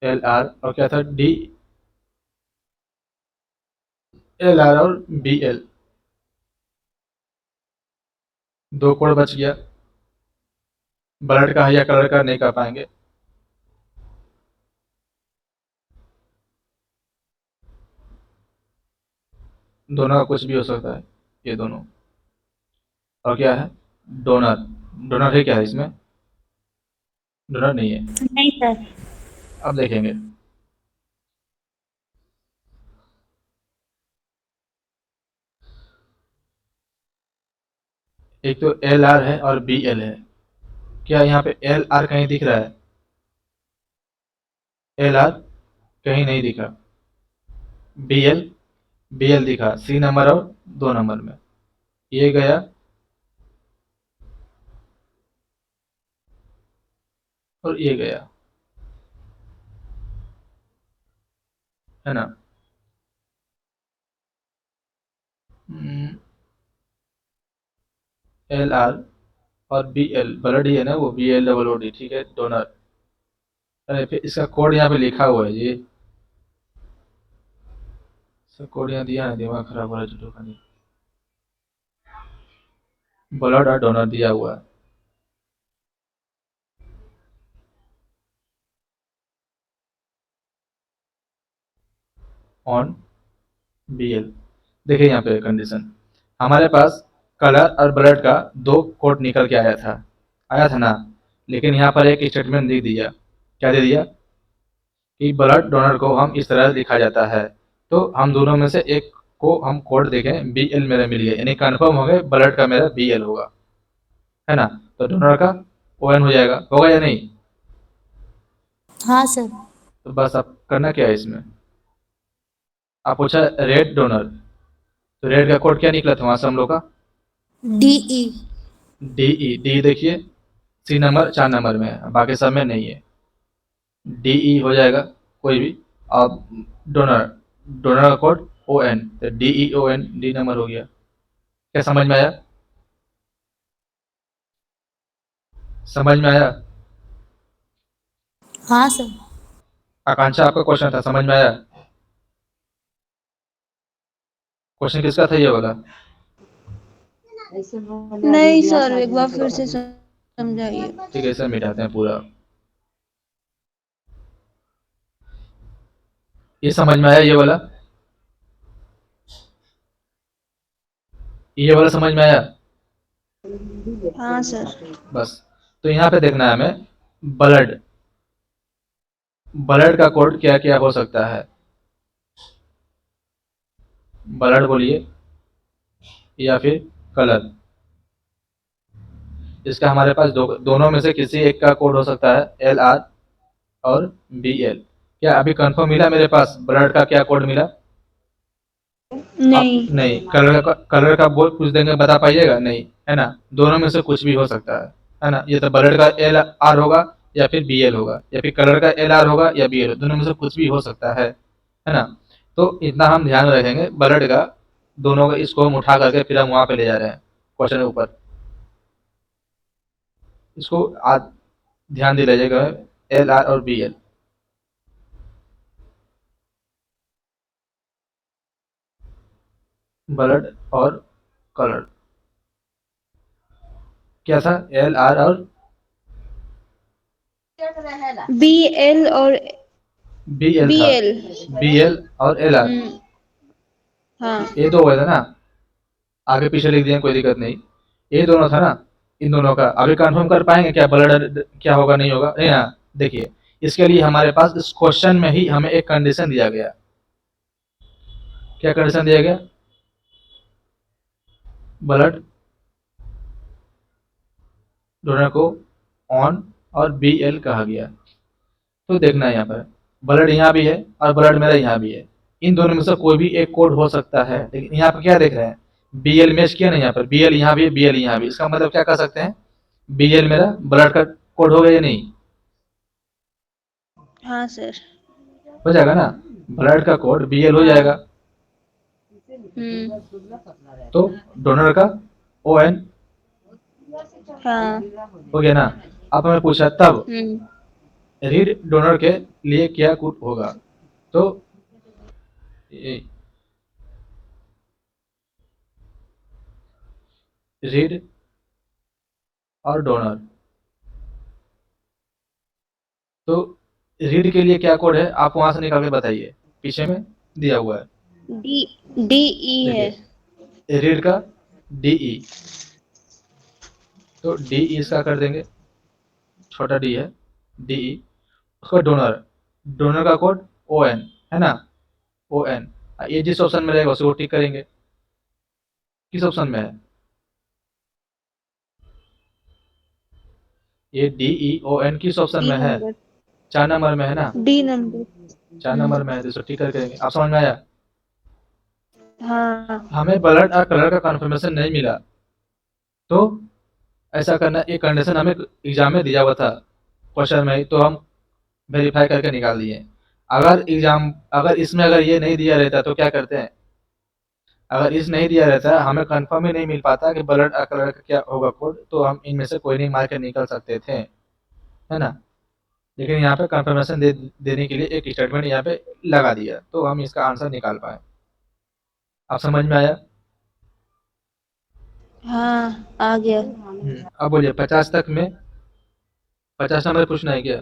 LR और क्या था? LR और BL। 2 कोड बच गया। ब्लड का है या कलर का नहीं कर पाएंगे। दोनों का कुछ भी हो सकता है, ये दोनों। और क्या है? डोनर। डोनर है क्या है इसमें? डोनर नहीं है। नहीं सर। अब देखेंगे। एक तो LR है और BL है। क्या यहाँ पे LR कहीं दिख रहा है? LR कहीं नहीं दिखा। BL BL दिखा, C नंबर और 2 नंबर में। ये गया और ये गया, है ना? LR और BL ब्लड ही है ना, वो BL OOD, ठीक है, डोनर। अरे फिर इसका कोड यहाँ पे लिखा हुआ है जी। इसका कोड यहाँ दिया है, दिमाग खराब हो रहा है झूठों का। नहीं, ब्लड और डोनर दिया हुआ है। On BL। देखिए यहाँ पे कंडीशन, हमारे पास कलर और ब्लड का 2 कोड निकल के आया था ना। लेकिन यहाँ पर एक स्टेटमेंट दे दिया। क्या दे दिया? कि ब्लड डोनर को हम इस तरह लिखा जाता है। तो हम दोनों में से एक को हम कोड देखें, BL मेरा मिल गया, यानी कन्फर्म हो गया ब्लड का मेरा BL होगा, है ना? तो डोनर का ON हो जाएगा, होगा या नहीं? हाँ सर। तो बस अब करना क्या है इसमें? आप पूछा रेड डोनर, तो रेड का कोड क्या निकला था वहां से हम लोग का? DE। DE। डी देखिए सी नंबर 4 नंबर में है, बाकी सब में नहीं है। DE हो जाएगा कोई भी। अब डोनर, डोनर का कोड ON, तो DEON डी नंबर हो गया। क्या समझ में आया? समझ में आया? हाँ सर। आकांक्षा आपका क्वेश्चन था, समझ में आया? क्वेश्चन किसका था ये वाला? नहीं सर, एक बार फिर से समझाइए। ठीक है, इसे मिटाते हैं पूरा। ये समझ में आया ये वाला? ये वाला समझ में आया? हाँ सर। बस। तो यहाँ पे देखना है हमें ब्लड, ब्लड का कोड क्या क्या हो सकता है? ब्लड बोलिए या फिर कलर। इसका हमारे पास दोनों में से किसी एक का कोड हो सकता है LR और BL। क्या अभी कंफर्म मिला मेरे पास ब्लड का क्या कोड मिला? नहीं। नहीं। कलर का बोल कुछ देंगे, बता पाइएगा? नहीं, है ना? दोनों में से कुछ भी हो सकता है ना? ये तो ब्लड का LR होगा या फिर BL होगा, या फिर कलर का LR होगा या BL, दोनों में से कुछ भी हो सकता है ना? तो इतना हम ध्यान रखेंगे ब्लड का, दोनों का। इसको हम उठा करके फिर हम वहां पे ले जा रहे हैं क्वेश्चन के ऊपर। इसको आज ध्यान दे लीजिएगा, LR और BL। ब्लड और कलर क्या था? LR और BL और BL था। BL। BL और LR, हाँ। ये दो हुए थे ना? आगे पीछे लिख दिए, कोई दिक्कत नहीं। ये दोनों था ना, इन दोनों का अभी कंफर्म कर पाएंगे क्या ब्लड क्या होगा नहीं होगा? नहीं ना? देखिए, इसके लिए हमारे पास इस क्वेश्चन में ही हमें एक कंडीशन दिया गया। क्या कंडीशन दिया गया? ब्लड डोनर को ऑन और BL कहा गया। तो देखना है यहाँ पर ब्लड यहाँ भी है और ब्लड मेरा यहाँ भी है। इन दोनों में से कोई भी एक कोड हो सकता है, लेकिन यहाँ पर क्या देख रहे हैं? BL मैच किया ना यहाँ पर, BL यहाँ भी है, BL यहाँ भी। इसका मतलब क्या कर सकते हैं? BL मेरा ब्लड का कोड हो गया या नहीं? हाँ सर। हो जाएगा ना? ब्लड का कोड BL हो जाएगा। तो डोनर का ON हाँ। हो गया ना? अब हमें पूछा तब हम्म। रीड डोनर के लिए क्या कोड होगा? तो रीड और डोनर, तो रीड के लिए क्या कोड है आप वहां से निकाल के बताइए, पीछे में दिया हुआ है। DE है। देखिए रीड का DE, तो DE इसका कर देंगे, छोटा D है DE। उसका डोनर, डोनर का कोड ON है ना? ON। ये जिस ऑप्शन में रहेगा उसको टिक करेंगे। किस ऑप्शन में है? ये DEON किस ऑप्शन डी में है? नंबर। 4 नंबर में है ना? D number. 4 नंबर में है, तो इसको टिक करके देंगे। आप समझ में आया? हाँ। हमें ब्लड और कलर का कंफर्मेशन नहीं मिला, तो ऐसा करना, एक कंडीशन हमें एग्जाम में दिया हुआ था क्वेश्चन में ही, तो हम वेरीफाई करके निकाल दिए। अगर इसमें अगर ये नहीं दिया रहता तो क्या करते हैं? अगर इस नहीं दिया रहता, हमें कंफर्म ही नहीं मिल पाता कि ब्लड और कलर का क्या होगा कोड, तो हम इनमें से कोई नहीं मार के निकल सकते थे, है ना? लेकिन यहाँ पे कंफर्मेशन देने के लिए एक स्टेटमेंट यहाँ पे लगा दिया, तो हम इसका आंसर निकाल पाए। आप समझ में आया? हाँ, आ गया। अब बोलिए 50 तक में 50 नंबर पूछना है क्या?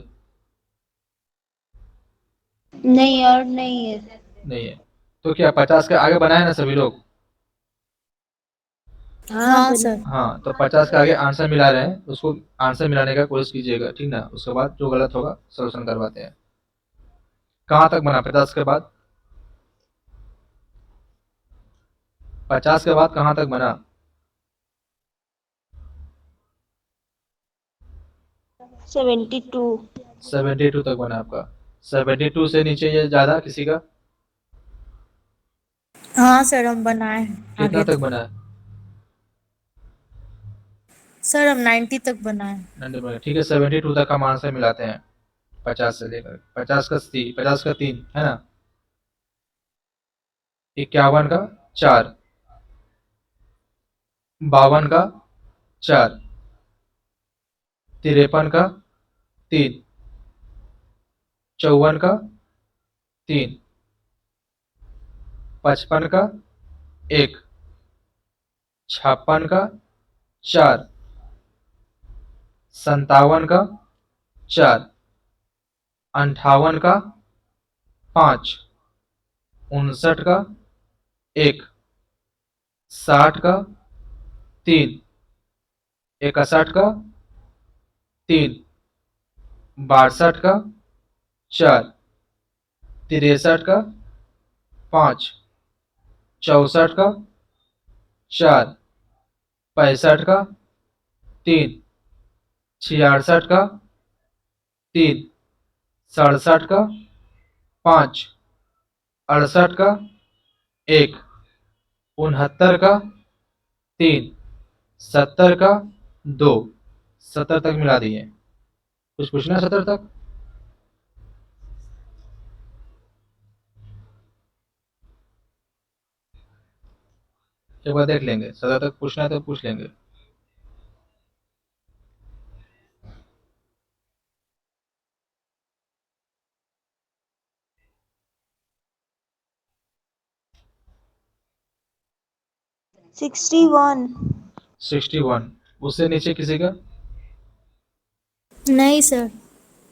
नहीं, और नहीं है। नहीं है। तो क्या 50 के आगे बनाए ना सभी लोग? हाँ सर। हाँ, तो 50 के आगे आंसर मिला रहे हैं, उसको आंसर मिलाने का कोशिश कीजिएगा, ठीक ना? उसके बाद जो गलत होगा सोल्यूशन करवाते हैं। कहाँ तक बना 50 के बाद? 50 के बाद कहाँ तक बना? 72। 72 तक बना आपका। 72 से नीचे ये ज्यादा किसी का? हाँ सर, हम बनाए हैं कितना आगे तक तक। बना है? सर हम 90 तक बनाए। 90 बना, ठीक है। 72 तक हम आंसर मिलाते हैं, 50 से लेकर 50 का 3 है ना, 51 का 4, 52 का 4, 53 का 3, 54 का 3, 55 का 1, 56 का 4, 57 का 4, 58 का 5, 59 का 1, 60 का 3, 61 का 3, 62 का 4, 63 का 5, 64 का 4, 65 का 3, 66 का 3, 67 का 5, 68 का 1, 69 का 3, 70 का 2, 70 तक मिला दिए। कुछ पूछना है 70 तक? एक बार देख लेंगे, 70 तक पूछना है तो पूछ लेंगे। सिक्सटी वन 61, उससे नीचे किसी का? नहीं सर।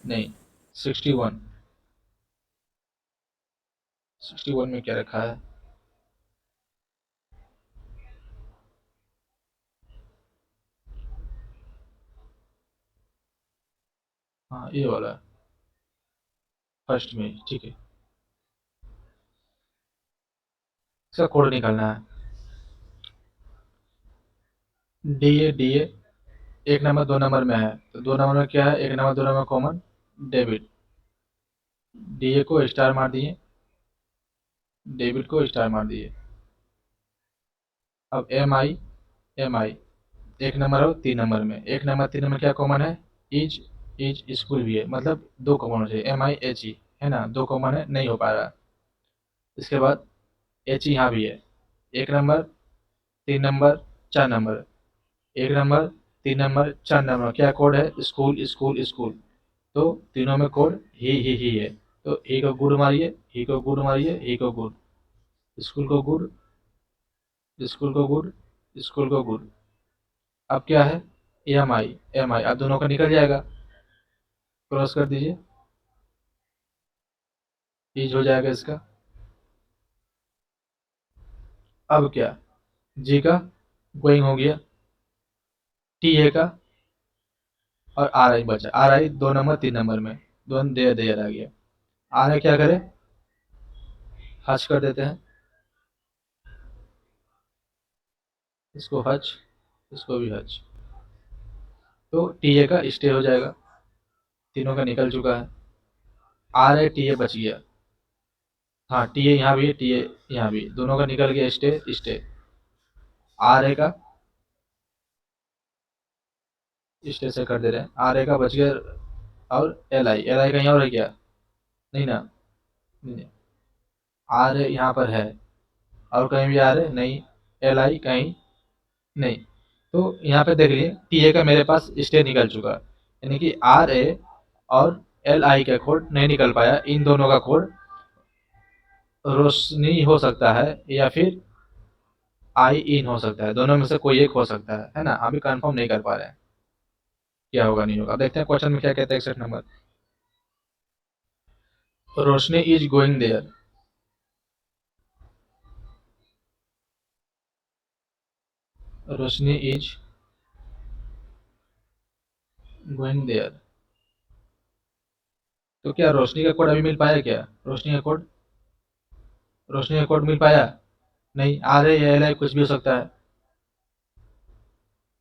नहीं। 61, 61 में क्या रखा है? हाँ ये वाला फर्स्ट में, ठीक है। इसका कोड निकालना है। डी ए एक नंबर 2 नंबर में है, तो 2 नंबर में क्या है? एक number 2 number common, debit. D A को स्टार मार दिए, डेबिट को स्टार मार दिए। अब एम आई एक नंबर और 3 नंबर में, एक नंबर 3 नंबर क्या कॉमन है? इज, स्कूल भी है, मतलब 2 कॉमन हो चाहिए, MIHE है ना, 2 कॉमन है, नहीं हो पा रहा। इसके बाद एच यहाँ भी है। एक नंबर 3 नंबर 4 नंबर, एक नंबर 3 नंबर 4 नंबर क्या कोड है? School school school. तो तीनों में कोड ही है। तो ही को गुड मारिए, ही को गुड मारिए, ही को गुड, स्कूल को गुड, स्कूल को गुड, स्कूल को गुड। अब क्या है? एम आई अब दोनों का निकल जाएगा, क्रॉस कर दीजिए, ईज हो जाएगा इसका। अब क्या? जी का गोइंग हो गया, टी ए का, और आर आई बचा। आर आई 2 नंबर 3 नंबर में, दोनों देर देर आ गया। आर आई क्या करे? हज कर देते हैं, इसको हज, इसको भी हज। तो टी ए का स्टे हो जाएगा, तीनों का निकल चुका है। आर ए टी ए बच गया। हाँ टी ए यहाँ भी है, टी ए यहाँ भी, दोनों का निकल गया, स्टे स्टे। आर ए का स्टे से कर दे रहे हैं, आर ए का बच गया। और एल आई कहीं और है क्या? नहीं ना, नहीं। आर ए यहाँ पर है, और कहीं भी आर ए नहीं, एल आई कहीं नहीं। तो यहाँ पे देख लीजिए, टी ए का मेरे पास स्टे निकल चुका, यानी कि आर ए और एल आई का कोड नहीं निकल पाया। इन दोनों का कोड रोशनी हो सकता है या फिर आई इन हो सकता है, दोनों में से कोई एक हो सकता है ना। अभी कंफर्म नहीं कर पा रहे हैं क्या होगा नहीं होगा। अब देखते हैं क्वेश्चन में क्या कहते हैं। 61 number, Roshni is going there. Roshni is going there, तो क्या रोशनी का कोड अभी मिल पाया क्या? रोशनी का कोड, रोशनी का कोड मिल पाया? नहीं। आर ए या एल आई कुछ भी हो सकता है,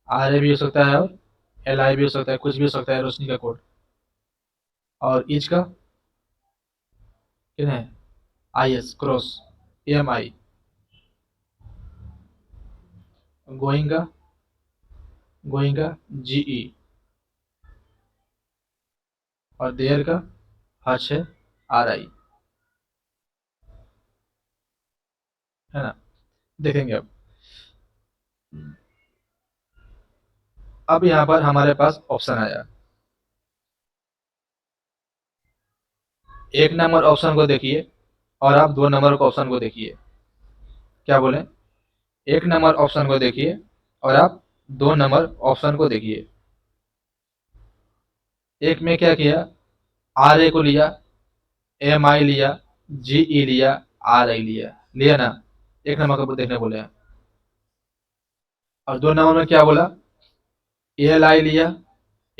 आर ए भी हो सकता है और एल आई भी हो सकता है, कुछ भी हो सकता है रोशनी का कोड। और इज का किन है? I S cross M I, गोइंगा, गोइंगा GE, और देयर का हर्ष है RI, है ना। देखेंगे अब यहाँ पर हमारे पास ऑप्शन आया, एक नंबर ऑप्शन को देखिए और आप 2 नंबर के ऑप्शन को देखिए। क्या बोले? एक नंबर ऑप्शन को देखिए और आप 2 नंबर ऑप्शन को देखिए। एक में क्या किया, RA को लिया, MI लिया, GE लिया, RI लिया, लिया ना। एक नंबर का देखने बोले हैं। और 2 नंबर में क्या बोला, ALI लिया,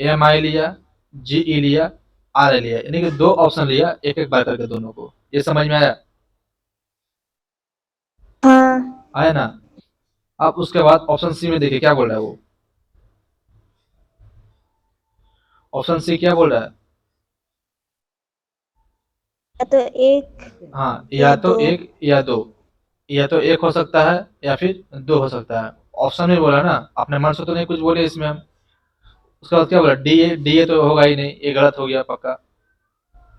MI लिया, GE लिया, RI लिया, यानी कि 2 ऑप्शन लिया एक एक बार करके दोनों को। ये समझ में आया? हाँ। आया ना। अब उसके बाद ऑप्शन सी में देखिए क्या बोल रहा है वो। ऑप्शन सी क्या बोल रहा है? या तो एक हाँ, या या तो दो। एक या दो, या तो एक हो सकता है या फिर 2 हो सकता है। ऑप्शन में बोला ना, अपने मन से तो नहीं कुछ बोले इसमें हम। उसके बाद क्या बोला, डी ए तो होगा ही नहीं, ये गलत हो गया पक्का,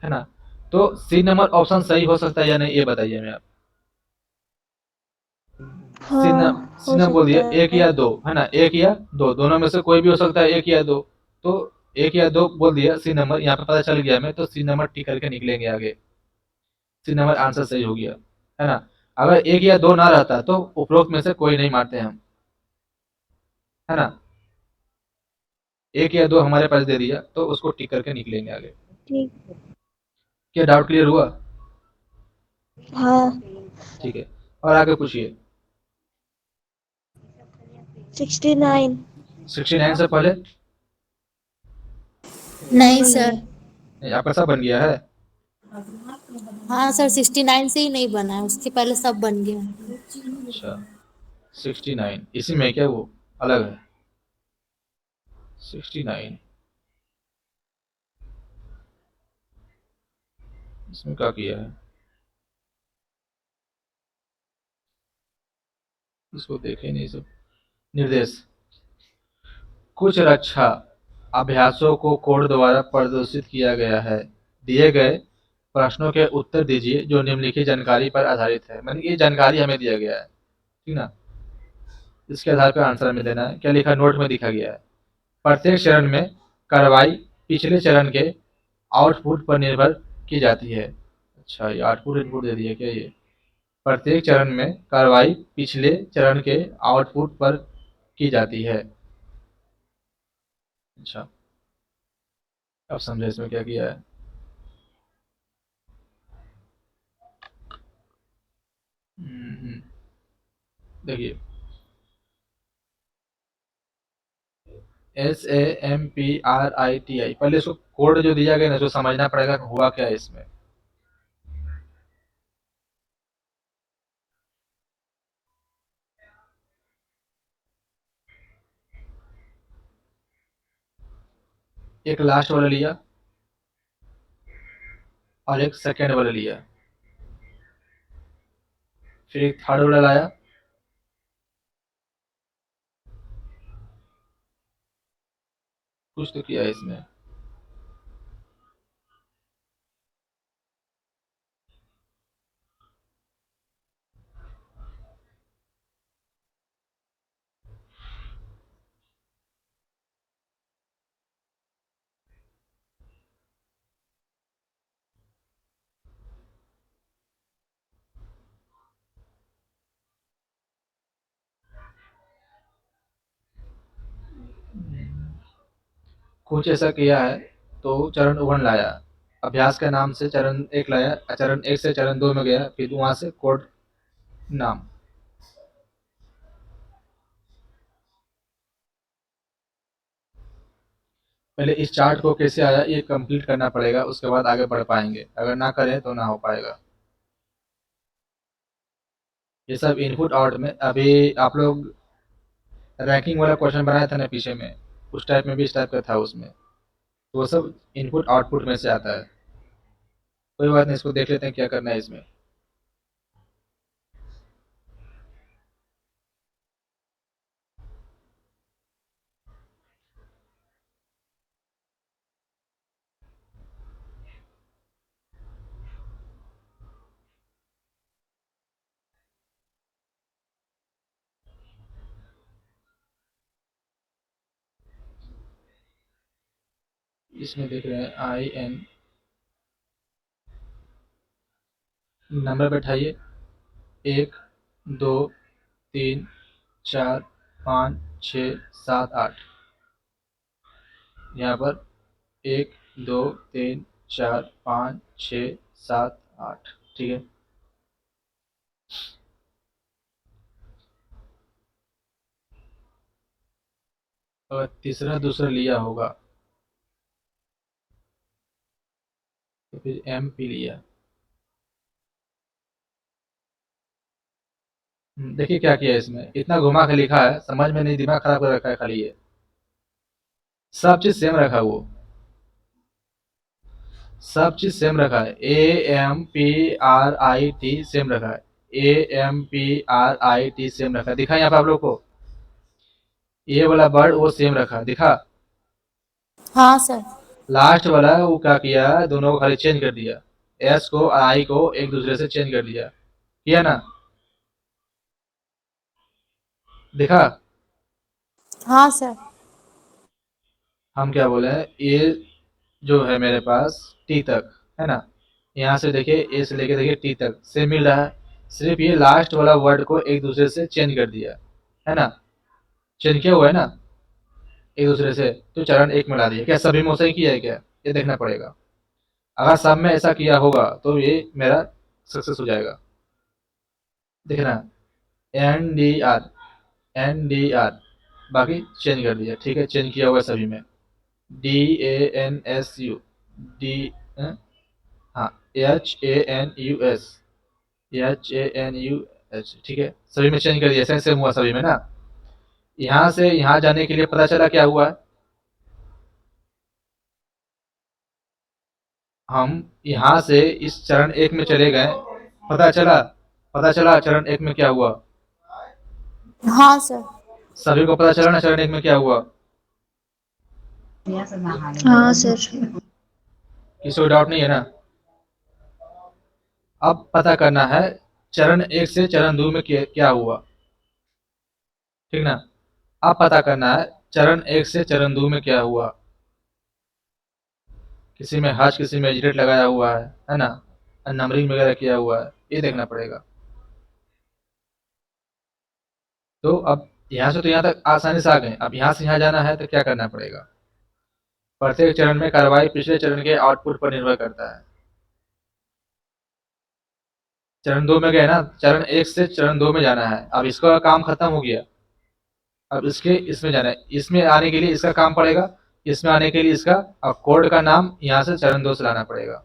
है ना। तो सी नंबर ऑप्शन सही हो सकता है या नहीं, ये बताइए मैं आप। हाँ, सी हो नंबर बोल सकता दिया, एक है। या दो, है ना, एक या दो, दोनों में से कोई भी हो सकता है, एक या दो। तो एक या दो बोल दिया सी नंबर, यहाँ पे पता चल गया हमें, तो सी नंबर टिक करके निकलेंगे आगे। सी नंबर आंसर सही हो गया, है ना। अगर एक या दो ना रहता तो उपरोक्त में से कोई नहीं मारते हम, है ना। एक या दो हमारे पास दे दिया तो उसको टिक करके निकलेंगे आगे। ठीक। क्या डाउट क्लियर हुआ? हाँ। ठीक है, और आगे पूछिए। 69। 69 से पहले? नहीं नहीं। सर। नहीं, आपका सब बन गया है। हाँ सर, 69 से ही नहीं बना है, उसके पहले सब बन गया है। अच्छा, 69 इसी में क्या वो अलग है? 69 इसमें क्या किया है, इसको देखे नहीं सब। निर्देश, कुछ रक्षा अभ्यासों को कोड द्वारा प्रदर्शित किया गया है। दिए गए प्रश्नों के उत्तर दीजिए जो निम्नलिखित जानकारी पर आधारित है। मतलब ये जानकारी हमें दिया गया है, ठीक ना। इसके आधार पर आंसर हमें देना है। क्या लिखा नोट में दिखा गया है, प्रत्येक चरण में कार्रवाई पिछले चरण के आउटपुट पर निर्भर की जाती है। अच्छा, ये आउटपुट इनपुट दे दिया क्या ये? प्रत्येक चरण में कार्रवाई पिछले चरण के आउटपुट पर की जाती है। अच्छा, अब समझे इसमें क्या किया है। देखिए, SAMPRITI, पहले इसको कोड जो दिया गया ना, इसको समझना पड़ेगा कि हुआ क्या है इसमें। एक लास्ट वाला लिया और एक सेकेंड वाला लिया, फिर एक थर्ड वाला लाया, कुछ तो किया है इसमें। कुछ ऐसा किया है, तो चरण 1 लाया, अभ्यास के नाम से चरण 1 लाया, चरण 1 से चरण 2 में गया, फिर वहां से कोड नाम। पहले इस चार्ट को कैसे आया ये कंप्लीट करना पड़ेगा, उसके बाद आगे बढ़ पाएंगे, अगर ना करें तो ना हो पाएगा। ये सब इनपुट आउट में, अभी आप लोग रैंकिंग वाला क्वेश्चन बनाया था ना पीछे में, उस टाइप में भी इस टाइप का था उसमें, तो वो सब इनपुट आउटपुट में से आता है। कोई बात नहीं, इसको देख लेते हैं क्या करना है इसमें। इसमें देख रहे हैं IN, नंबर बैठाइए 1 2 3 4 5 6 7 8। यहाँ पर 1 2 3 4 5 6 7 8, ठीक है। अगर तीसरा दूसरा लिया होगा तो फिर MP लिया। देखिए क्या किया है, इसमें इतना घुमा के लिखा है, समझ में नहीं, दिमाग खराब कर रखा है खाली ये। सब चीज सेम रखा है वो, सब चीज सेम रखा है। AMPRIT सेम रखा है, AMPRIT सेम रखा है। दिखा यहाँ पे आप लोग को, ये वाला वर्ड वो सेम रखा, दिखा। हाँ सर। लास्ट वाला वो क्या किया, दोनों को खाली चेंज कर दिया, S को और I को एक दूसरे से चेंज कर दिया, किया ना, देखा। हाँ सर। हम क्या बोले हैं, ये जो है मेरे पास T तक है ना, यहाँ से देखिए A से लेके देखिए T तक से मिल रहा है, सिर्फ ये लास्ट वाला वर्ड को एक दूसरे से चेंज कर दिया है ना, चेंज किया हुआ है ना एक दूसरे से, तो चरण एक में ला दिया। क्या सभी में वैसा ही किया है क्या, ये देखना पड़ेगा। अगर सब में ऐसा किया होगा तो ये मेरा सक्सेस हो जाएगा। देखना, NDR, बाकी चेंज कर दिया, ठीक है, चेंज किया हुआ है सभी में। DANSU, डी, हाँ, HANUS, ठीक है, सभी में चेंज कर दिया, सेम सेम हुआ सभी में ना। यहाँ से यहाँ जाने के लिए पता चला क्या हुआ है, हम यहाँ से इस चरण एक में चले गए, पता चला चरण एक में क्या हुआ, हाँ सर। सभी को पता चला ना चरण एक में क्या हुआ। हाँ सर। किसी को डाउट नहीं है ना। अब पता करना है चरण एक से चरण दो में क्या हुआ, ठीक ना। अब पता करना है चरण एक से चरण दो में क्या हुआ, किसी में हर्ष, किसी में एजिटेट लगाया हुआ है ना, नंबरिंग वगैरह किया हुआ है, ये देखना पड़ेगा। तो अब यहाँ से तो यहाँ तक आसानी से आ गए, अब यहाँ से यहाँ जाना है तो क्या करना पड़ेगा। प्रत्येक चरण में कार्रवाई पिछले चरण के आउटपुट पर निर्भर करता है। चरण दो में गए ना, चरण एक से चरण दो में जाना है, अब इसका काम खत्म हो गया, अब इसमें जाना है, इसमें आने के लिए इसका काम पड़ेगा, इसमें आने के लिए इसका, अब कोड का नाम यहाँ से चरण दो से लाना पड़ेगा।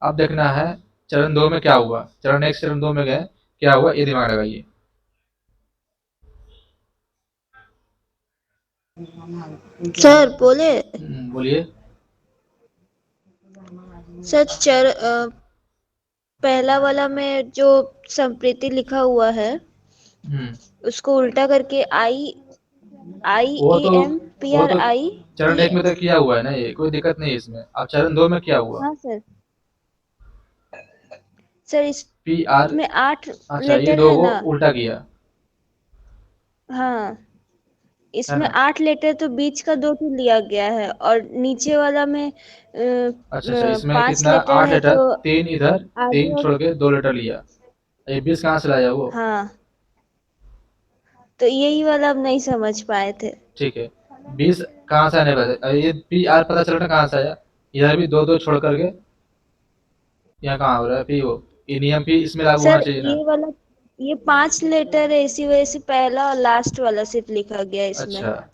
अब देखना है चरण दो में क्या हुआ, चरण एक से चरण दो में गए क्या हुआ, ये दिमाग लगाइए। सर बोले। बोलिए। सर पहला वाला में जो संप्रीति लिखा हुआ है उसको उल्टा करके वो तो IEMPRI। चरण एक में तो किया हुआ है ना, ये कोई दिक्कत नहीं है इसमें। अब चरण दो में क्या हुआ, हाँ सर। सर PR, इसमें 8 अच्छा ये लेटर दो है को ना। उल्टा किया, हाँ, है इसमें ना। 8 लेटर तो बीच का 2 तो लिया गया है और नीचे वाला में अच्छा, इसमें 5 कितना, लेटर 8 है लेटर, तो 3 इधर, आगे 3 और। छोड़ के 2 लेटर लिया, ये 20 कहाँ से लाया वो। हाँ, तो यही वाला अब नहीं समझ पाए थे। ठीक है, 20 कहाँ से आने वाले, ये PR पता चल रहा कहाँ से आया, इधर भी दो दो छोड़ करके, यहाँ कहाँ हो रहा है PO, ये नियम भी इसमें लागू होना सर चाहिए ना। ये वाला, ये 5 लेटर है, इसी वजह से पहला और लास्ट वाला सिर्फ लिखा गया है इसमें। अच्छा,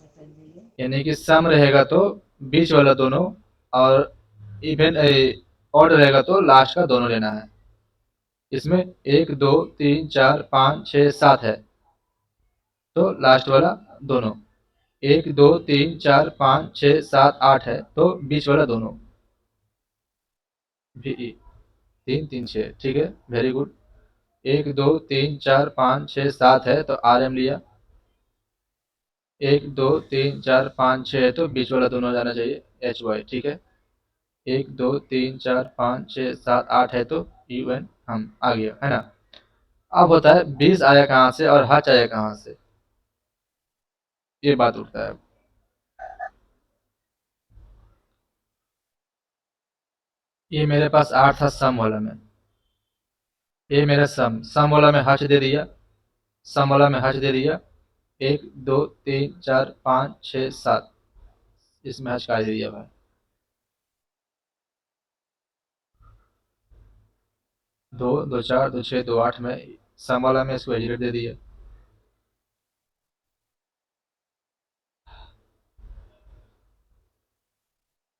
यानी कि सम रहेगा तो बीच वाला दोनों, और इवन ऑड रहेगा तो लास्ट का दोनों लेना है। इसमें 1 2 3 4 5 6 7 है, तो लास्ट वाला दोनों, 1 2 3 4 5 6 7 8 है, तो बीच वाला दोनों, VE 3 3 6, ठीक है, वेरी गुड। 1 2 3 4 5 6 7 है तो RM लिया, 1 2 3 4 5 6 है तो बीच वाला दोनों जाना चाहिए, HY, ठीक है। 1 2 3 4 5 6 7 8 है तो UN, हम आ गया है ना। अब होता है 20 आया कहाँ से और हच आया कहाँ से, ये बात उठता है। ये मेरे पास 8 था सम वाला में, ये मेरा सम वाला में हर्ष दे दिया, सम वाला में हर्ष दे दिया, 1 2 3 4 5 6 7, इसमें हर्ष का दे दिया भाई, 2 2 4 2 6 2 8 में सम वाला में इसको एजिरेट दे दिया।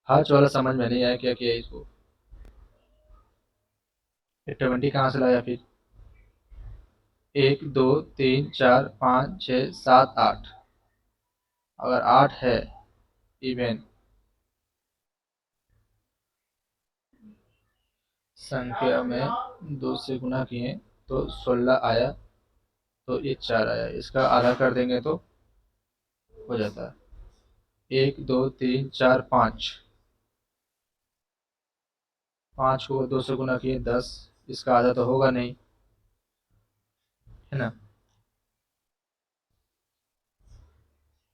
हर्ष वाला समझ में नहीं आया क्या किया इसको, ये 20 कहाँ से लाया फिर, 1 2 3 4 5 6 7 8, अगर 8 है इवन संख्या में 2 से गुना किए तो 16 आया, तो ये 4 आया, इसका आधा कर देंगे तो हो जाता है 1 2 3 4 5, 5 को 2 से गुना किए 10, इसका आधा तो होगा नहीं, है ना,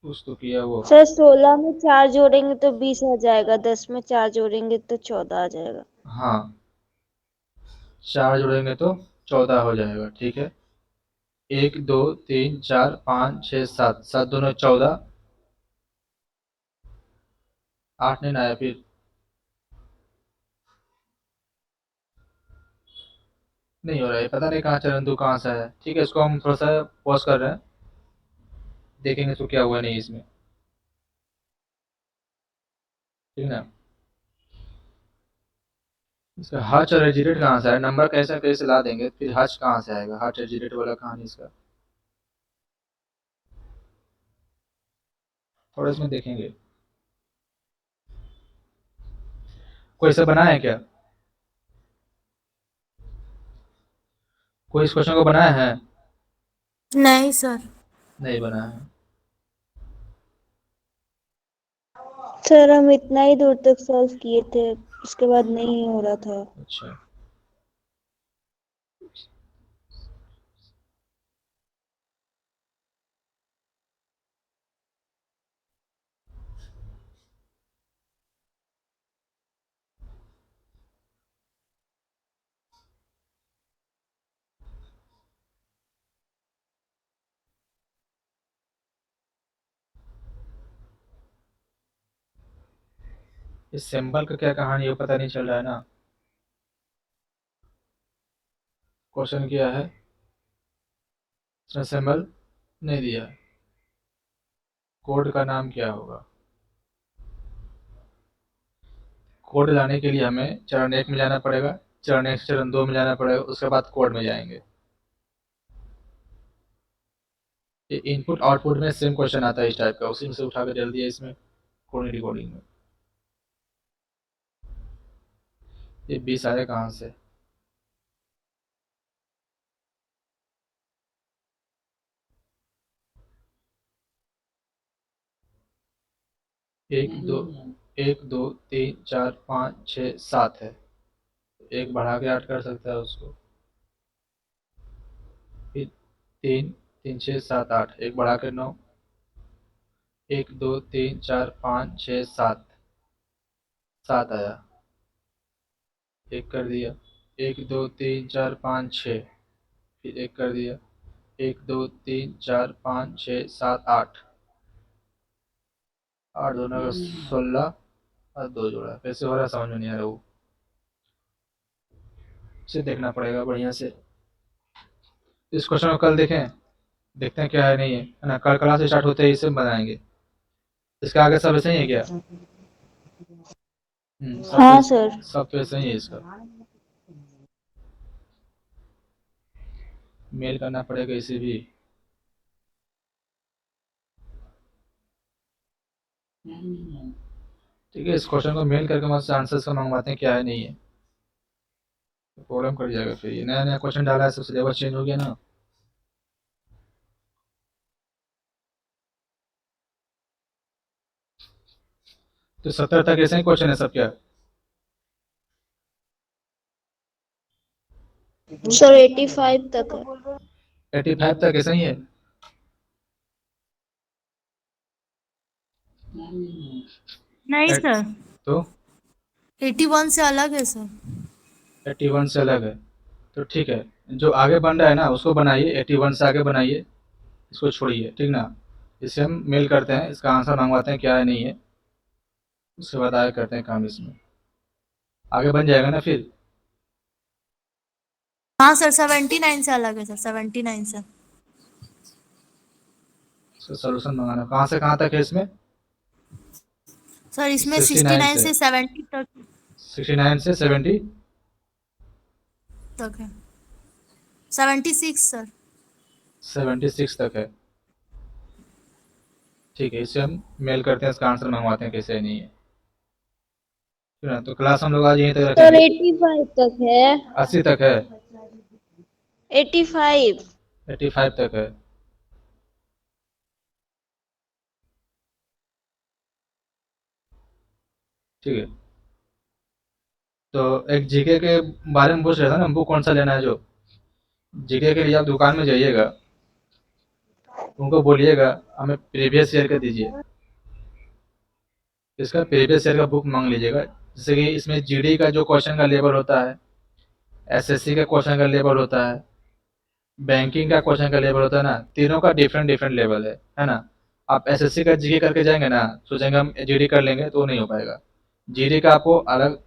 कुछ तो किया वो। सर 16 में 4 जोड़ेंगे तो 20 आ जाएगा, 10 में 4 जोड़ेंगे तो 14 आ जाएगा। हाँ 4 जोड़ेंगे तो 14 हो जाएगा, ठीक है। 1 2 3 4 5 6 7, 7 दोनों 14, 8 नहीं ना आया फिर, नहीं हो रहा है, पता नहीं कहाँ चरणदू कहाँ से है, ठीक है, इसको हम थोड़ा सा पॉज कर रहे हैं, देखेंगे तो क्या हुआ नहीं इसमें, ठीक है ना। इसका हच और एजिरेट कहाँ से आया, नंबर कैसे कैसे ला देंगे, फिर हच कहाँ से आएगा, हच एजिरेट वाला कहानी इसका, थोड़ा इसमें देखेंगे। कोई इसे बनाया है क्या, कोई इस क्वेश्चन को बनाया है, नहीं सर। नहीं बनाया है। सर हम इतना ही दूर तक सॉल्व किए थे, उसके बाद नहीं हो रहा था। अच्छा इस सिंबल का क्या कहानी है पता नहीं चल रहा है ना, क्वेश्चन क्या है, इसमें सिंबल नहीं दिया, कोड का नाम क्या होगा, कोड लाने के लिए हमें चरण 1 में जाना पड़ेगा, चरण 1 से चरण 2 में जाना पड़ेगा, उसके बाद कोड में जाएंगे। ये इनपुट आउटपुट में सेम क्वेश्चन आता है इस टाइप का, उसी में से उठा कर डाल दिया इसमें कोड रिकॉर्डिंग में। ये 20 आया कहाँ से, एक दो तीन चार पाँच छः 7 है, एक बढ़ा के 8 कर सकता है उसको, फिर 3 3 6 7 8, एक बढ़ा कर 9, 1 2 3 4 5 6 7, 7 आया, एक कर दिया, 1 2 3 4 5 6, फिर एक कर दिया, 1 2 3 4 5 6 7 8, 8 दोनों का 16 और 2 जोड़ा, कैसे हो रहा है समझ में नहीं आ रहा वो, इसे देखना पड़ेगा बढ़िया से। इस क्वेश्चन को कल देखें, देखते हैं क्या है नहीं है ना, कल क्लास स्टार्ट होते ही इसे बनाएंगे। इसके आगे सब ऐसे ही है क्या, हाँ सर। सब तो ऐसे ही है, इसका मेल करना पड़ेगा इसे भी। ठीक है, इस क्वेश्चन को मेल करके मुझसे आंसर्स को मंगवाते हैं क्या है नहीं है, प्रॉब्लम कर जाएगा फिर, ये नया नया क्वेश्चन डाला है, सब सिलेबस चेंज हो गया ना। तो 70 तक ऐसे ही क्वेश्चन है सब क्या, सर 85 तक है। 85 तक ऐसा ही है, नहीं एट- सर। तो 81 से अलग है सर। 81 से अलग है, तो ठीक है, जो आगे बन रहा है ना उसको बनाइए, 81 से आगे बनाइए, इसको छोड़िए, ठीक ना। इसे हम मेल करते हैं, इसका आंसर मंगवाते हैं क्या है नहीं है, उसके बाद आगे करते हैं काम इसमें, आगे बन जाएगा ना फिर। हाँ सर, 79 से अलग है सर, 79 से। इसका सोल्यूशन मंगाना कहाँ से कहाँ तक है इसमें? सर इसमें 69 69 से, से 70 तक 69 से 70 तक है। 76 सर। 76 तक है, ठीक है, इसे हम मेल करते हैं, इसका आंसर मंगवाते हैं कैसे है नहीं है, ठीक है ना। तो क्लास हम लोग आज यहीं तक सर रखेंगे। 85 तक है। 80 तक है, 85। 85 तक है, ठीक है। तो एक जीके के बारे में पूछ रहा था ना, बुक कौन सा लेना है, जो जीके के लिए आप दुकान में जाइएगा, उनको बोलिएगा हमें प्रीवियस ईयर का दीजिए, इसका प्रीवियस ईयर का बुक मांग लीजिएगा। जैसे कि इसमें जीडी का जो क्वेश्चन का लेवल होता है, एसएससी का क्वेश्चन का लेवल होता है, बैंकिंग का क्वेश्चन का लेवल होता है ना, तीनों का डिफरेंट डिफरेंट लेवल है ना। आप एसएससी का जीके करके जाएंगे ना, सोचेंगे हम जीडी कर लेंगे, तो नहीं हो पाएगा। जीडी का आपको अलग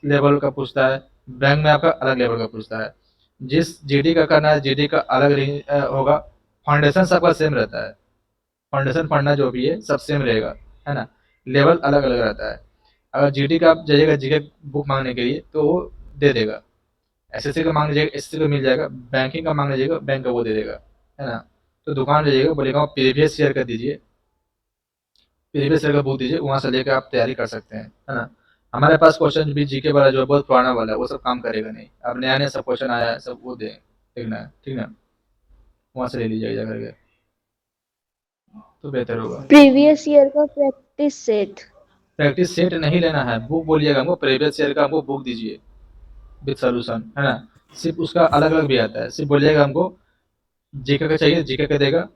लेवल का पूछता है, बैंक में आपका अलग लेवल का पूछता है। जिस जीडी का करना है, जीडी का अलग होगा। फाउंडेशन सबका सेम रहता है, फाउंडेशन पढ़ना जो भी है सब सेम रहेगा, है ना। लेवल अलग अलग रहता है। अगर जीडी का आप जाइएगा जीके बुक मांगने के लिए तो वो दे देगा, एसएससी का मांग लीजिएगा एसएससी का मिल जाएगा, बैंकिंग का मांग लीजिएगा बैंक का वो दे देगा, है ना। तो दुकान जाइएगा, बोलेगा प्रीवियस ईयर का दीजिए, प्रीवियस ईयर का बुक दीजिए, वहाँ से लेकर आप तैयारी कर सकते हैं, है ना। हमारे पास क्वेश्चन भी जीके वाला जो है बहुत पुराना वाला है, वो सब काम करेगा नहीं। अब नया नया सब क्वेश्चन आया है, सब वो दे देखना है, ठीक ना, वहाँ से ले लीजिएगा जा करके, तो बेहतर होगा। प्रीवियस ईयर का प्रैक्टिस सेट। प्रैक्टिस सेट नहीं लेना है, बुक बोलिएगा हमको प्रीवियस ईयर का हमको बुक दीजिए विद सोल्यूशन, है ना। सिर्फ उसका अलग अलग भी आता है, सिर्फ बोलिएगा हमको जीके का चाहिए जीके का देगा,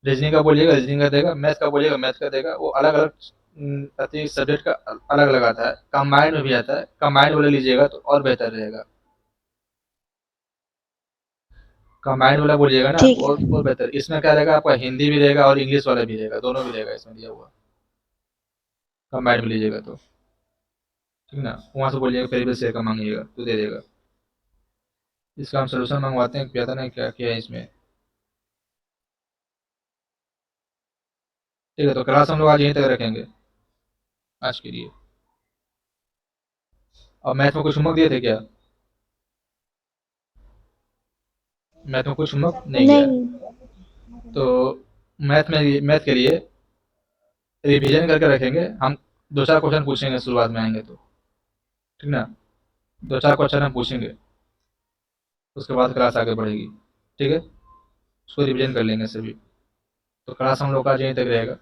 रीजनिंग का बोलिएगा रीजनिंग का देगा, मैथ का बोलिएगा मैथ का देगा, वो अलग अलग प्रति सब्जेक्ट का अलग अलग आता है, कंबाइंड में भी आता है, कंबाइंड वाला लीजिएगा तो और बेहतर रहेगा। कंबाइंड वाला बोलिएगा ना ठीक है। और बेहतर, इसमें क्या रहेगा आपका, हिंदी भी रहेगा और इंग्लिश वाला भी रहेगा, दोनों भी रहेगा इसमें दिया हुआ, कंबाइंड में लीजिएगा तो, ठीक ना। वहाँ से बोलिएगा प्रीवियस ईयर का मांगिएगा तो दे देगा। इसका हम सोल्यूशन मंगवाते हैं, क्या था ना क्या किया है इसमें, ठीक है। तो क्लास हम लोग आज यहीं तक रखेंगे आज के लिए। और मैथ में कुछ होमवर्क दिए थे क्या? मैथ में कुछ होमवर्क नहीं गया है। नहीं। तो मैथ के लिए रिवीजन करके रखेंगे हम, दो चार क्वेश्चन पूछेंगे शुरुआत में आएंगे तो, ठीक ना। दो चार क्वेश्चन हम पूछेंगे, उसके बाद क्लास आगे बढ़ेगी, ठीक है। उसको रिवीजन कर लेंगे सभी। तो क्लास हम लोग का आज यहीं तक रहेगा।